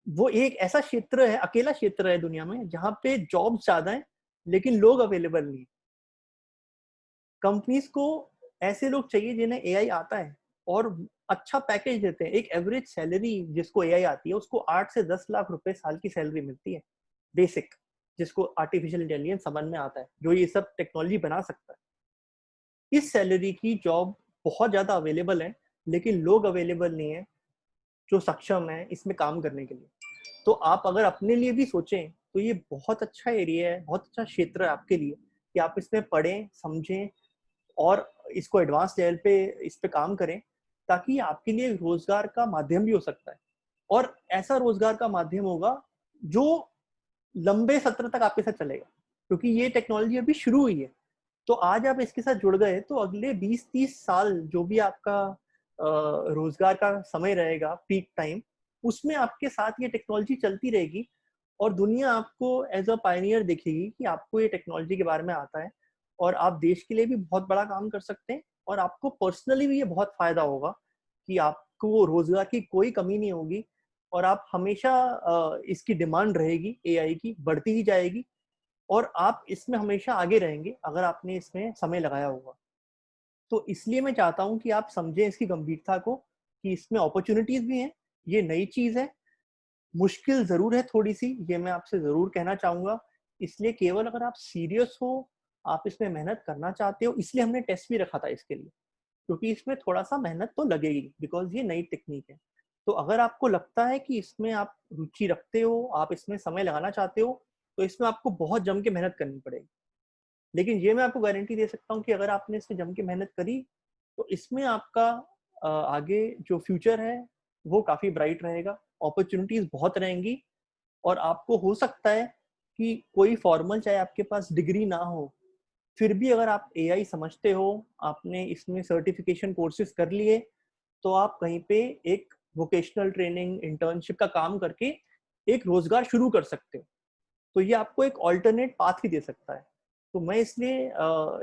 वो एक ऐसा क्षेत्र है, अकेला क्षेत्र है दुनिया में, जहाँ पे जॉब्स ज्यादा है लेकिन लोग अवेलेबल नहीं। कंपनीज को ऐसे लोग चाहिए जिन्हें एआई आता है और अच्छा पैकेज देते हैं। एक एवरेज सैलरी जिसको एआई आती है उसको 8 से 10 लाख रुपए साल की सैलरी मिलती है, बेसिक, जिसको आर्टिफिशियल इंटेलिजेंस समझ में आता है, जो ये सब टेक्नोलॉजी बना सकता है। इस सैलरी की जॉब बहुत ज्यादा अवेलेबल है, लेकिन लोग अवेलेबल नहीं है जो सक्षम है इसमें काम करने के लिए। तो आप अगर अपने लिए भी सोचें तो ये बहुत अच्छा एरिया है, बहुत अच्छा क्षेत्र है आपके लिए कि आप इसमें पढ़ें, समझें और इसको एडवांस लेवल पे इस पे काम करें, ताकि आपके लिए रोजगार का माध्यम भी हो सकता है। और ऐसा रोजगार का माध्यम होगा जो लंबे सत्र तक आपके साथ चलेगा, क्योंकि ये टेक्नोलॉजी अभी शुरू हुई है। तो आज आप इसके साथ जुड़ गए तो अगले 20-30 साल जो भी आपका रोजगार का समय रहेगा, पीक टाइम, उसमें आपके साथ ये टेक्नोलॉजी चलती रहेगी और दुनिया आपको एज अ पायनियर देखेगी कि आपको ये टेक्नोलॉजी के बारे में आता है और आप देश के लिए भी बहुत बड़ा काम कर सकते हैं और आपको पर्सनली भी ये बहुत फायदा होगा कि आपको रोजगार की कोई कमी नहीं होगी और आप हमेशा इसकी डिमांड रहेगी, एआई की बढ़ती ही जाएगी और आप इसमें हमेशा आगे रहेंगे अगर आपने इसमें समय लगाया होगा। तो इसलिए मैं चाहता हूं कि आप समझें इसकी गंभीरता को कि इसमें अपॉर्चुनिटीज भी हैं, ये नई चीज है, मुश्किल जरूर है थोड़ी सी, ये मैं आपसे जरूर कहना चाहूंगा। इसलिए केवल अगर आप सीरियस हो, आप इसमें मेहनत करना चाहते हो, इसलिए हमने टेस्ट भी रखा था इसके लिए, क्योंकि इसमें थोड़ा सा मेहनत तो लगेगी बिकॉज ये नई टेक्निक है। तो अगर आपको लगता है कि इसमें आप रुचि रखते हो, आप इसमें समय लगाना चाहते हो, तो इसमें आपको बहुत जम के मेहनत करनी पड़ेगी। लेकिन ये मैं आपको गारंटी दे सकता हूँ कि अगर आपने इसमें जम के मेहनत करी तो इसमें आपका आगे जो फ्यूचर है वो काफी ब्राइट रहेगा, अपॉर्चुनिटीज बहुत रहेंगी और आपको हो सकता है कि कोई फॉर्मल, चाहे आपके पास डिग्री ना हो, फिर भी अगर आप एआई समझते हो, आपने इसमें सर्टिफिकेशन कोर्सेज कर लिए, तो आप कहीं पे एक वोकेशनल ट्रेनिंग, इंटर्नशिप का काम करके एक रोजगार शुरू कर सकते हो। तो ये आपको एक ऑल्टरनेट पाथ भी दे सकता है। तो मैं इसलिए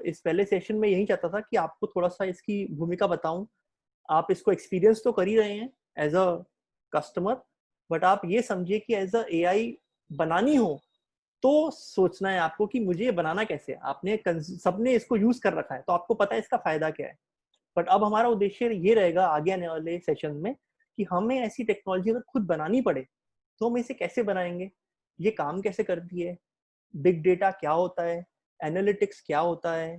इस पहले सेशन में यही चाहता था कि आपको थोड़ा सा इसकी भूमिका बताऊं। आप इसको एक्सपीरियंस तो कर ही रहे हैं एज अ कस्टमर, बट आप ये समझिए कि एज अ एआई बनानी हो तो सोचना है आपको कि मुझे ये बनाना कैसे है। आपने सबने इसको यूज कर रखा है तो आपको पता है इसका फायदा क्या है। बट अब हमारा उद्देश्य ये रहेगा आगे आने वाले सेशन में कि हमें ऐसी टेक्नोलॉजी अगर खुद बनानी पड़े तो हम इसे कैसे बनाएंगे, ये काम कैसे करती है, बिग डेटा क्या होता है, एनालिटिक्स क्या होता है,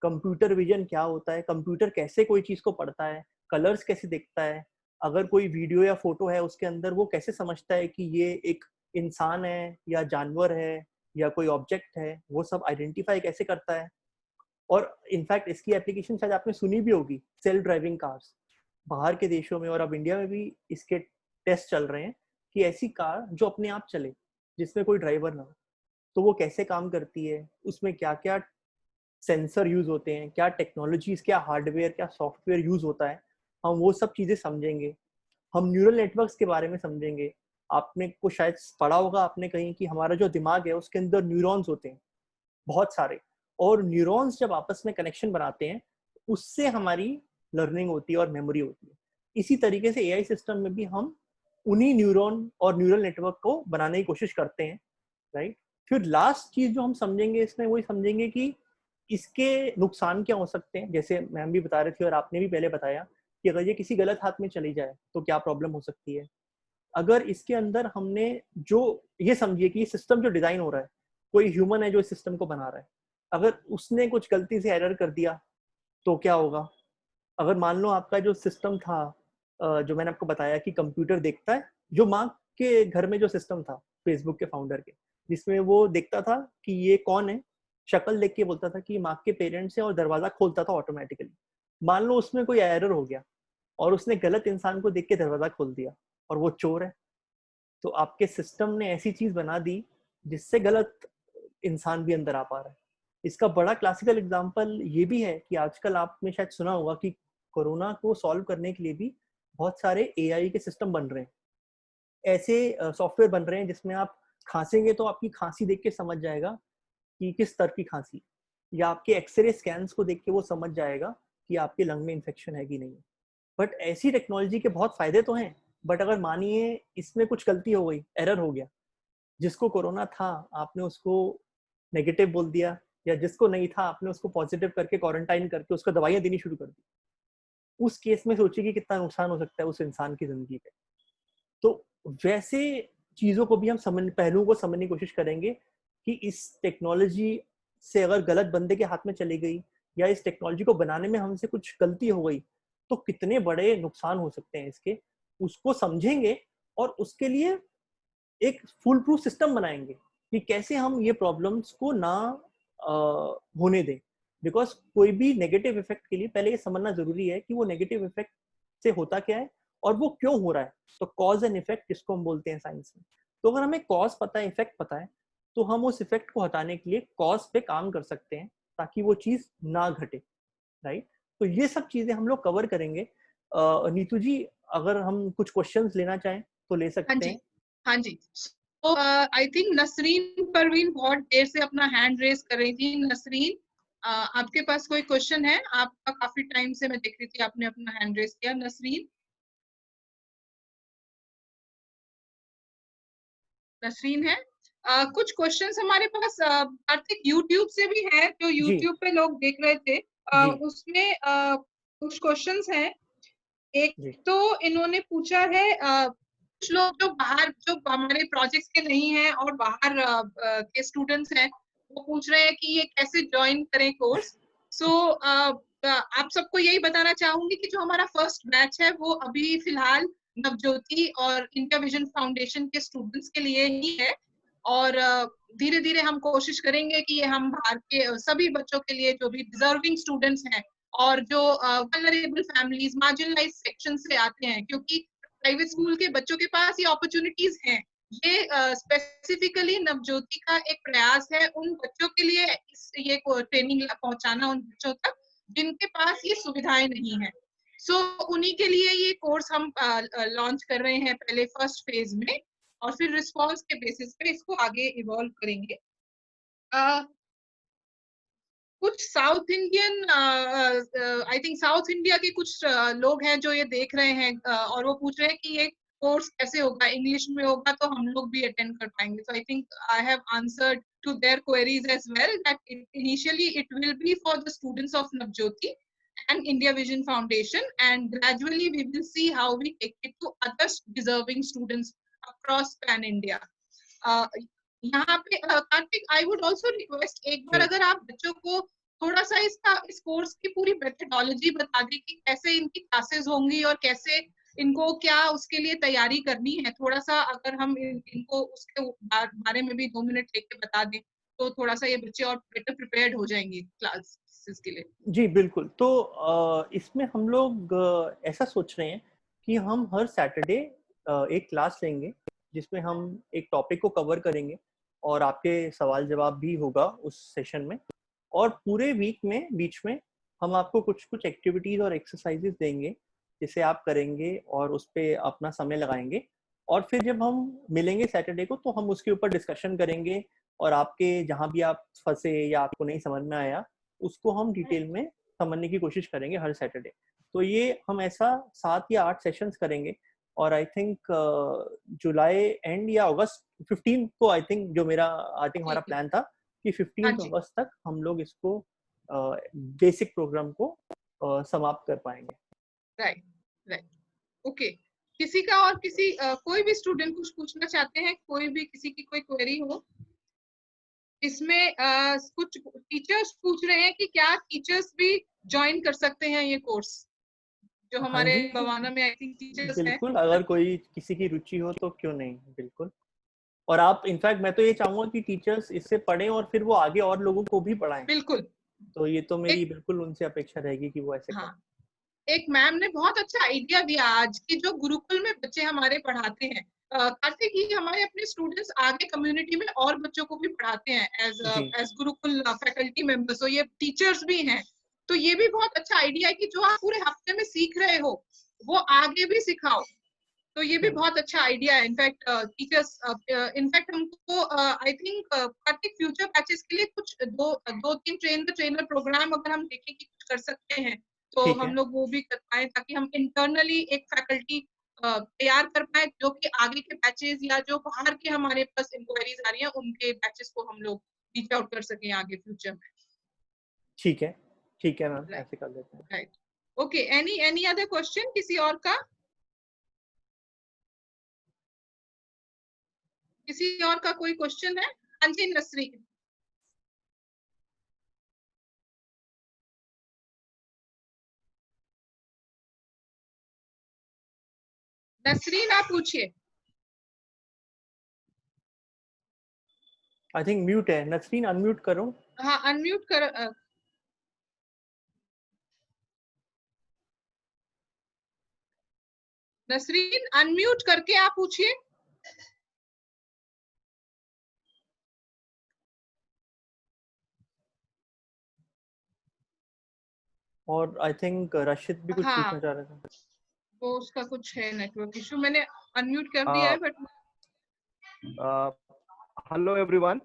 कंप्यूटर विजन क्या होता है, कंप्यूटर कैसे कोई चीज को पढ़ता है, कलर्स कैसे देखता है, अगर कोई वीडियो या फोटो है उसके अंदर वो कैसे समझता है कि ये एक इंसान है या जानवर है या कोई ऑब्जेक्ट है, वो सब आइडेंटिफाई कैसे करता है। और इनफैक्ट इसकी एप्लीकेशन शायद आपने सुनी भी होगी, सेल्फ ड्राइविंग कार्स। बाहर के देशों में और अब इंडिया में भी इसके टेस्ट चल रहे हैं कि ऐसी कार जो अपने आप चले, जिसमें कोई ड्राइवर ना हो, तो वो कैसे काम करती है, उसमें क्या क्या सेंसर यूज होते हैं, क्या टेक्नोलॉजीज, क्या हार्डवेयर, क्या सॉफ्टवेयर यूज होता है, हम वो सब चीजें समझेंगे। हम न्यूरल नेटवर्क्स के बारे में समझेंगे। आपने को शायद पढ़ा होगा आपने कहीं कि हमारा जो दिमाग है उसके अंदर न्यूरॉन्स होते हैं बहुत सारे, और न्यूरॉन्स जब आपस में कनेक्शन बनाते हैं उससे हमारी लर्निंग होती है और मेमोरी होती है। इसी तरीके से एआई सिस्टम में भी हम उन्हीं न्यूरॉन और न्यूरल नेटवर्क को बनाने की कोशिश करते हैं, राइट। फिर लास्ट चीज जो हम समझेंगे इसमें वही समझेंगे कि इसके नुकसान क्या हो सकते हैं। जैसे मैम भी बता रही थी और आपने भी पहले बताया कि अगर ये किसी गलत हाथ में चली जाए तो क्या प्रॉब्लम हो सकती है। अगर इसके अंदर हमने जो ये समझिए कि ये सिस्टम जो डिजाइन हो रहा है, कोई ह्यूमन है जो इस सिस्टम को बना रहा है, अगर उसने कुछ गलती से एरर कर दिया तो क्या होगा। अगर मान लो आपका जो सिस्टम था, जो मैंने आपको बताया कि कंप्यूटर देखता है, जो माँ के घर में जो सिस्टम था फेसबुक के फाउंडर के, जिसमें वो देखता था कि ये कौन है, शक्ल देख के बोलता था कि माँ के पेरेंट्स है और दरवाजा खोलता था ऑटोमेटिकली। मान लो उसमें कोई एरर हो गया और उसने गलत इंसान को देख के दरवाजा खोल दिया और वो चोर है, तो आपके सिस्टम ने ऐसी चीज बना दी जिससे गलत इंसान भी अंदर आ पा रहा है। इसका बड़ा क्लासिकल एग्जांपल ये भी है कि आजकल आपने शायद सुना होगा कि कोरोना को सॉल्व करने के लिए भी बहुत सारे एआई के सिस्टम बन रहे हैं। ऐसे सॉफ्टवेयर बन रहे हैं जिसमें आप खांसेंगे तो आपकी खांसी देख के समझ जाएगा कि किस स्तर की खांसी, या आपके एक्सरे स्कैन्स को देख के वो समझ जाएगा कि आपके लंग में इन्फेक्शन है कि नहीं। बट ऐसी टेक्नोलॉजी के बहुत फायदे तो हैं, बट अगर मानिए इसमें कुछ गलती हो गई, एरर हो गया, जिसको कोरोना था आपने उसको नेगेटिव बोल दिया या जिसको नहीं था आपने उसको पॉजिटिव करके क्वारंटाइन करके उसको दवाइयां देनी शुरू कर दी, उस केस में सोचिए कि कितना नुकसान हो सकता है उस इंसान की जिंदगी पे। तो वैसे चीजों को भी हम पहलुओं को समझने की कोशिश करेंगे कि इस टेक्नोलॉजी से अगर गलत बंदे के हाथ में चली गई या इस टेक्नोलॉजी को बनाने में हमसे कुछ गलती हो गई तो कितने बड़े नुकसान हो सकते हैं इसके, उसको समझेंगे और उसके लिए एक फुल प्रूफ सिस्टम बनाएंगे कि कैसे हम ये प्रॉब्लम्स को ना होने दें। बिकॉज कोई भी नेगेटिव इफेक्ट के लिए पहले ये समझना जरूरी है कि वो नेगेटिव इफेक्ट से होता क्या है और वो क्यों हो रहा है। तो कॉज एंड इफेक्ट जिसको हम बोलते हैं साइंस में। तो अगर हमें कॉज पता है, इफेक्ट पता है, तो हम उस इफेक्ट को हटाने के लिए कॉज पे काम कर सकते हैं ताकि वो चीज ना घटे, राइट। तो ये सब चीजें हम लोग कवर करेंगे। नीतू जी, अगर हम कुछ क्वेश्चंस लेना चाहें तो ले सकते हैं। हाँ जी। तो आई थिंक नसरीन परवीन बहुत देर से अपना हैंड रेज कर रही थी। नसरीन, आपके पास कोई क्वेश्चन है? आपका काफी टाइम से मैं देख रही थी आपने अपना हैंड रेज किया। नसरीन, नसरीन है? कुछ क्वेश्चंस हमारे पास कार्तिक यूट्यूब से भी है, जो यूट्यूब पे लोग देख रहे थे। उसमें कुछ क्वेश्चंस हैं। एक तो इन्होंने पूछा है, कुछ लोग जो बाहर, जो हमारे प्रोजेक्ट्स के नहीं हैं और बाहर के स्टूडेंट्स हैं, वो पूछ रहे हैं कि ये कैसे ज्वाइन करें कोर्स। सो आप सबको यही बताना चाहूंगी कि जो हमारा फर्स्ट बैच है वो अभी फिलहाल नवज्योति और इंडिया विजन फाउंडेशन के स्टूडेंट्स के लिए ही है, और धीरे धीरे हम कोशिश करेंगे कि ये हम बाहर के सभी बच्चों के लिए, जो भी डिजर्विंग स्टूडेंट्स हैं और जो वल्नरेबल फैमिलीज, मार्जिनलाइज सेक्शन से आते हैं, क्योंकि प्राइवेट स्कूल के बच्चों के पास ये अपॉर्चुनिटीज हैं। ये स्पेसिफिकली नवज्योति का एक प्रयास है उन बच्चों के लिए ये ट्रेनिंग पहुंचाना उन बच्चों तक जिनके पास ये सुविधाएं नहीं है। सो उन्हीं के लिए ये कोर्स हम लॉन्च कर रहे हैं पहले फर्स्ट फेज में, और फिर रिस्पॉन्स के बेसिस पे इसको आगे इवॉल्व करेंगे। कुछ south Indian, I think south India के कुछ लोग हैं जो ये देख रहे हैं, और वो पूछ रहे हैं कि ये कोर्स कैसे होगा, इंग्लिश में होगा तो हम लोग भी अटेंड कर पाएंगे। So I think I have answered to their queries as well, that initially it will be for the students of Navjyoti and India Vision Foundation, and gradually we will see how we take it to other deserving students across pan India. यहाँ पे Kartik, I would also request एक बार अगर आप बच्चों को थोड़ा सा इस कोर्स की पूरी मेथोडोलॉजी बता दें कि कैसे इनकी क्लासेस होंगी और कैसे इनको क्या उसके लिए तैयारी करनी है। थोड़ा सा अगर हम इनको उसके बारे में भी 2 मिनट लेके बता दें तो थोड़ा सा ये बच्चे और बेटर प्रिपेयर्ड हो जाएंगे क्लास के लिए। जी बिल्कुल। तो इसमें हम लोग ऐसा सोच रहे हैं कि हम हर सैटरडे एक क्लास लेंगे जिसमें हम एक टॉपिक को कवर करेंगे और आपके सवाल जवाब भी होगा उस सेशन में, और पूरे वीक में बीच में हम आपको कुछ कुछ एक्टिविटीज और एक्सरसाइजेस देंगे जिसे आप करेंगे और उस पर अपना समय लगाएंगे, और फिर जब हम मिलेंगे सैटरडे को तो हम उसके ऊपर डिस्कशन करेंगे और आपके जहाँ भी आप फंसे या आपको नहीं समझ में आया उसको हम डिटेल में समझने की कोशिश करेंगे हर सैटरडे। तो ये हम ऐसा 7 या 8 सेशंस करेंगे, और आई थिंक जुलाई एंड या अगस्त 15 को, आई थिंक जो मेरा हमारा प्लान था कि 15 अगस्त तक हम लोग इसको बेसिक प्रोग्राम को समाप्त कर पाएंगे। Right, okay. किसी का और किसी कोई भी स्टूडेंट कुछ पूछना चाहते हैं, कोई भी किसी की कोई क्वेरी हो? इसमें कुछ टीचर्स पूछ रहे हैं कि क्या टीचर्स भी ज्वाइन कर सकते हैं ये कोर्स, जो हमारे बवाना में आई थिंक टीचर्स हैं। बिल्कुल, अगर कोई किसी की रुचि हो तो क्यों नहीं, बिल्कुल। और आप इनफैक्ट मैं तो ये चाहूंगा कि टीचर्स इससे पढ़ें और फिर वो आगे और लोगों को भी पढ़ाएं। बिल्कुल, तो ये तो मेरी बिल्कुल उनसे अपेक्षा रहेगी कि वो ऐसे करें। एक मैम ने बहुत अच्छा आइडिया दिया आज की, जो गुरुकुल में बच्चे हमारे पढ़ाते हैं, कार्तिक, ही हमारे अपने स्टूडेंट्स आगे कम्युनिटी में और बच्चों को भी पढ़ाते हैं एज गुरुकुल फैकल्टी मेंबर्स, तो ये टीचर्स भी हैं। तो ये भी बहुत अच्छा आइडिया है कि जो आप पूरे हफ्ते में सीख रहे हो वो आगे भी सिखाओ। तो ये भी बहुत अच्छा आइडिया है। इनफैक्ट टीचर्स, इनफैक्ट हमको I think Kartik future batches के लिए कुछ 2-3 ट्रेन द ट्रेनर प्रोग्राम अगर हम देखें कि कुछ कर सकते हैं तो हम लोग वो भी कर पाए, ताकि हम इंटरनली एक फैकल्टी तैयार कर पाए जो कि आगे के बैचेस या जो बाहर के हमारे पास इंक्वायरीज आ रही हैं उनके बैचेस को हम लोग रीच आउट कर सकें आगे फ्यूचर में। ठीक है मैम, ऐसे कर लेते हैं। Right, okay. Any other question किसी और का? किसी और का कोई क्वेश्चन है? हाँ जी नसरीन। नसरीन आप पूछिए। आई थिंक म्यूट है नसरीन, अनम्यूट करो। हाँ अनम्यूट करो। नसरीन अनम्यूट करके आप पूछिए। और आई थिंक राशिद भी कुछ हाँ, पूछना चाह रहे थे। वो उसका कुछ है नेटवर्क इशू, मैंने अनम्यूट कर दिया है but hello everyone.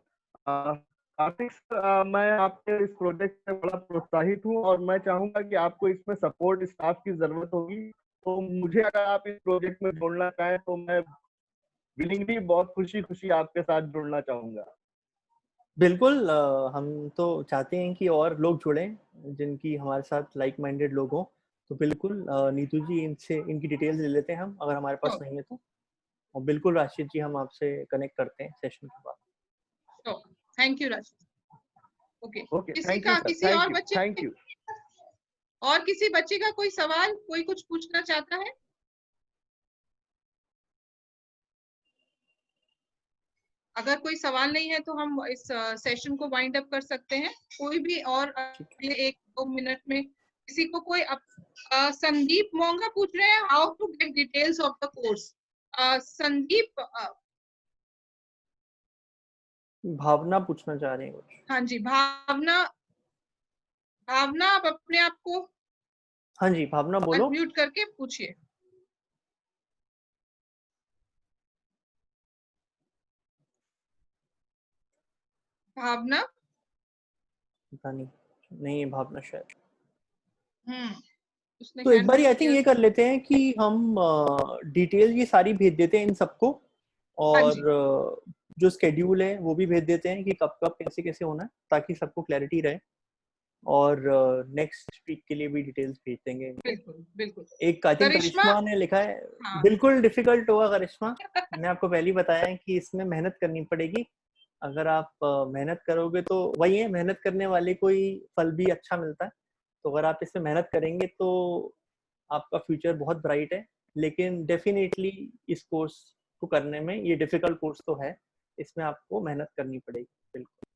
Kartik sir, मैं आपके इस प्रोजेक्ट से बड़ा प्रोत्साहित हूँ और मैं चाहूंगा कि आपको इसमें सपोर्ट स्टाफ की जरूरत होगी, तो मुझे अगर आप इस प्रोजेक्ट में जोड़ना चाहें तो मैं विलिंगली बहुत खुशी आपके साथ जुड़ना चाहूंगा। बिल्कुल, हम तो चाहते हैं कि और लोग जुड़ें जिनकी हमारे साथ लाइक माइंडेड लोग हों, तो बिल्कुल नीतू जी इनकी डिटेल्स ले लेते हैं हम, अगर हमारे पास नहीं है तो। और बिल्कुल राशिद जी, हम आपसे कनेक्ट करते हैं सेशन के बाद। Thank you Rashid. ओके, किसी थैंक का यू सर, किसी और बच्चे थैंक यू। और किसी बच्चे का कोई सवाल, कोई कुछ पूछना चाहता है? अगर कोई सवाल नहीं है तो हम इस सेशन को वाइंड अप कर सकते हैं। कोई भी और अगले 1-2 मिनट में किसी को कोई संदीप मोंगा पूछ रहे हैं how to get details of the course. Sandeep Bhavna पूछना चाह रहे हैं कुछ। हाँ जी, भावना आप अपने आप को हाँ जी भावना बोलो। म्यूट करके पूछिए। भावना पता नहीं है भावना शायद। उसने तो एक बार आई थिंक ये कर लेते हैं कि हम डिटेल ये सारी भेज देते हैं इन सबको, और जो स्केड्यूल है वो भी भेज देते हैं कि कब कब कैसे कैसे होना है, ताकि सबको क्लैरिटी रहे। और नेक्स्ट वीक के लिए भी डिटेल्स भेज देंगे। बिल्कुल। एक आई थिंक करिश्मा ने लिखा है, बिल्कुल डिफिकल्ट होगा करिश्मा। मैंने आपको पहले ही बताया है कि इसमें मेहनत करनी पड़ेगी। अगर आप मेहनत करोगे तो वही है, मेहनत करने वाले को ही फल भी अच्छा मिलता है। तो अगर आप इसमें मेहनत करेंगे तो आपका फ्यूचर बहुत ब्राइट है। लेकिन डेफिनेटली इस कोर्स को करने में, ये डिफिकल्ट कोर्स तो है, इसमें आपको मेहनत करनी पड़ेगी। बिल्कुल।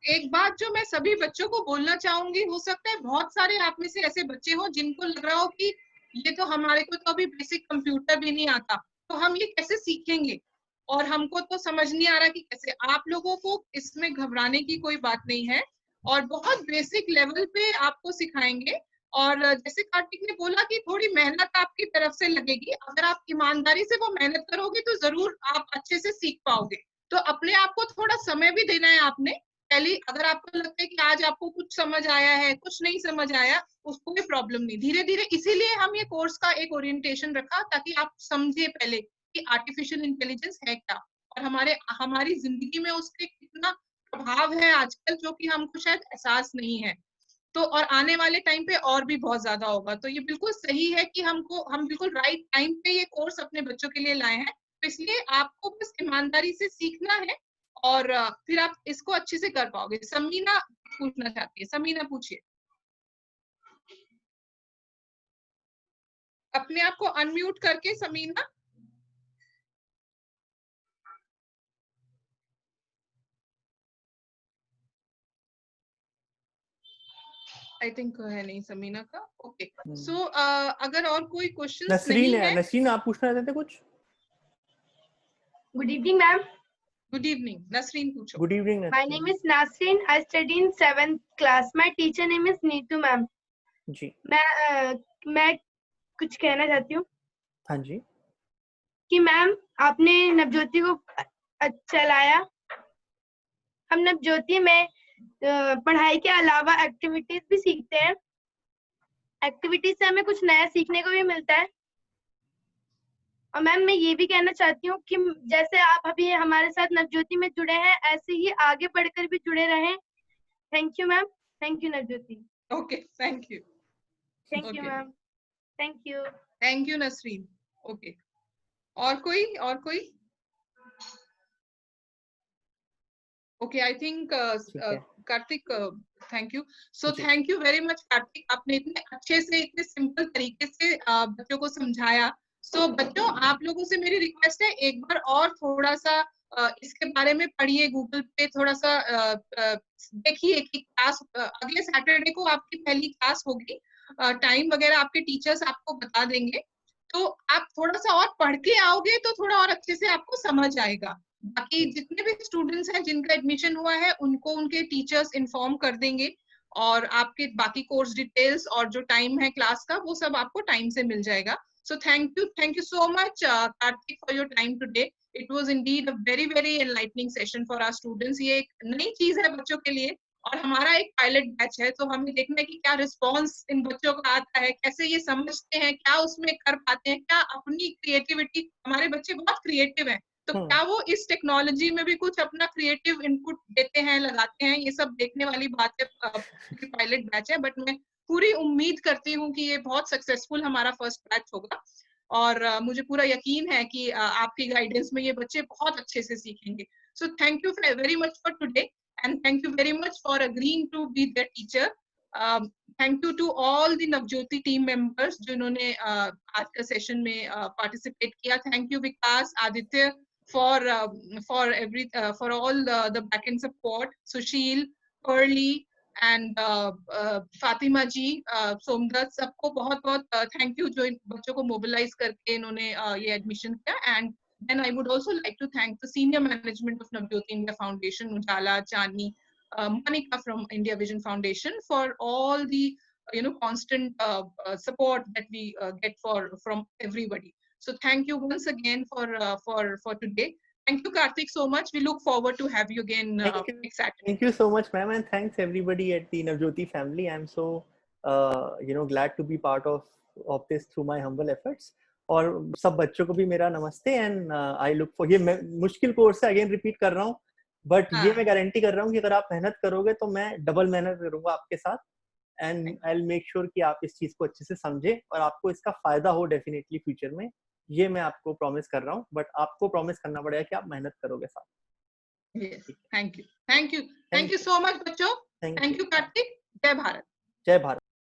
एक बात जो मैं सभी बच्चों को बोलना चाहूंगी, हो सकता है बहुत सारे आप में से ऐसे बच्चे हो जिनको लग रहा हो कि ये तो हमारे को तो अभी बेसिक कंप्यूटर भी नहीं आता, तो हम ये कैसे सीखेंगे, और हमको तो समझ नहीं आ रहा कि कैसे। आप लोगों को इसमें घबराने की कोई बात नहीं है, और बहुत बेसिक लेवल पे आपको सिखाएंगे। और जैसे कार्तिक ने बोला कि थोड़ी मेहनत आपकी तरफ से लगेगी, अगर आप ईमानदारी से वो मेहनत करोगे तो जरूर आप अच्छे से सीख पाओगे। तो अपने आप को थोड़ा समय भी देना है आपने। पहले अगर आपको लगता है कि आज आपको कुछ समझ आया है, कुछ नहीं समझ आया, उसको कोई प्रॉब्लम नहीं, धीरे धीरे। इसीलिए हम ये कोर्स का एक ओरिएंटेशन रखा, ताकि आप समझे पहले कि आर्टिफिशियल इंटेलिजेंस है क्या, और हमारी जिंदगी में उसके कितना प्रभाव है आजकल, जो कि हमको शायद एहसास नहीं है। तो और आने वाले टाइम पे और भी बहुत ज्यादा होगा। तो ये बिल्कुल सही है कि हम बिल्कुल राइट टाइम पे ये कोर्स अपने बच्चों के लिए लाए हैं। तो इसलिए आपको बस ईमानदारी से सीखना है, और फिर आप इसको अच्छे से कर पाओगे। समीना पूछना चाहती है, समीना पूछिए। अपने आप को अनम्यूट करके समीना। आई थिंक है नहीं समीना का। ओके, सो अगर और कोई क्वेश्चंस नहीं है। नसरीन आप पूछना चाहते थे कुछ? Good evening ma'am. Good evening, Nasreen पूछो। Good evening. My name is Nasreen. I study in 7th class. My teacher name is Neetu ma'am. जी। मैं कुछ कहना चाहती हूँ। हाँ जी। कि मैम आपने नवज्योति को चलाया। हम नवज्योति में पढ़ाई के अलावा एक्टिविटीज भी सीखते हैं। एक्टिविटीज से हमें कुछ नया सीखने को भी मिलता है। और मैम मैं ये भी कहना चाहती हूँ कि जैसे आप अभी हमारे साथ नवज्योति में जुड़े हैं, ऐसे ही आगे बढ़कर भी जुड़े रहें। Thank you, ma'am. Thank you, Navjyoti. Okay, thank you. Thank you, Okay. ma'am. Thank you. Thank you, Nasreen. Okay. और कोई? Okay, I think Karthik, thank you. So thank you very much, Karthik. आपने इतने अच्छे से, इतने सिंपल तरीके से बच्चों को समझाया. So बच्चों, आप लोगों से मेरी रिक्वेस्ट है, एक बार और थोड़ा सा इसके बारे में पढ़िए, गूगल पे थोड़ा सा देखिए कि क्लास अगले सैटरडे को आपकी पहली क्लास होगी. टाइम वगैरह आपके टीचर्स आपको बता देंगे. तो आप थोड़ा सा और पढ़ के आओगे तो थोड़ा और अच्छे से आपको समझ आएगा. बाकी जितने भी स्टूडेंट्स हैं जिनका एडमिशन हुआ है उनको उनके टीचर्स इन्फॉर्म कर देंगे, और आपके बाकी कोर्स डिटेल्स और जो टाइम है क्लास का वो सब आपको टाइम से मिल जाएगा. So thank you so much Kartik for your time today. It was indeed a very enlightening session for our students. ये एक नई चीज है बच्चों के लिए, और हमारा एक पायलट बैच है, तो हमें देखना है कि क्या रिस्पॉन्स इन बच्चों का आता है, कैसे ये समझते हैं, क्या उसमें कर पाते हैं, क्या अपनी क्रिएटिविटी. हमारे बच्चे बहुत क्रिएटिव हैं, तो क्या वो इस टेक्नोलॉजी में भी कुछ अपना क्रिएटिव इनपुट देते हैं, लगाते हैं. ये सब देखने वाली बात है. पायलट बैच है, बट मैं पूरी उम्मीद करती हूँ कि ये बहुत सक्सेसफुल हमारा फर्स्ट बैच होगा, और मुझे पूरा यकीन है कि आपकी गाइडेंस में ये बच्चे बहुत अच्छे से सीखेंगे. सो thank you very much for today, and thank you very much for agreeing to be their teacher. Thank you to all the Navjyoti team members जिन्होंने आज का सेशन में participate किया. Thank you Vikas, Aditya for all the back end support. Sushil, Pearly and Fatima ji, Somdat, सबको बहुत thank you जो इन बच्चों को mobilize करके इन्होंने ये admission किया. And then I would also like to thank the senior management of Navjyoti India Foundation, Ujala, Chani, Monica from India Vision Foundation, for all the constant support that we get from everybody. So thank you once again for today. Thank you, Karthik, so much. We look forward to have you again next Saturday. Thank you so much, ma'am, and thanks everybody at the Navjyoti family. I'm so glad to be part of this through my humble efforts. और सब बच्चों को भी मेरा नमस्ते. एंड आई लुक फॉर, ये मैं मुश्किल कोर्स है, अगेन रिपीट कर रहा हूँ, बट ये मैं गारंटी कर रहा हूँ कि अगर आप मेहनत करोगे तो मैं डबल मेहनत करूंगा आपके साथ. And I will make sure कि आप इस चीज को अच्छे से समझे और आपको इसका फायदा हो डेफिनेटली फ्यूचर में. ये मैं आपको प्रॉमिस कर रहा हूँ, बट आपको प्रॉमिस करना पड़ेगा कि आप मेहनत करोगे साथ. थैंक यू सो मच बच्चों. Thank you Kartik. जय भारत. जय भारत.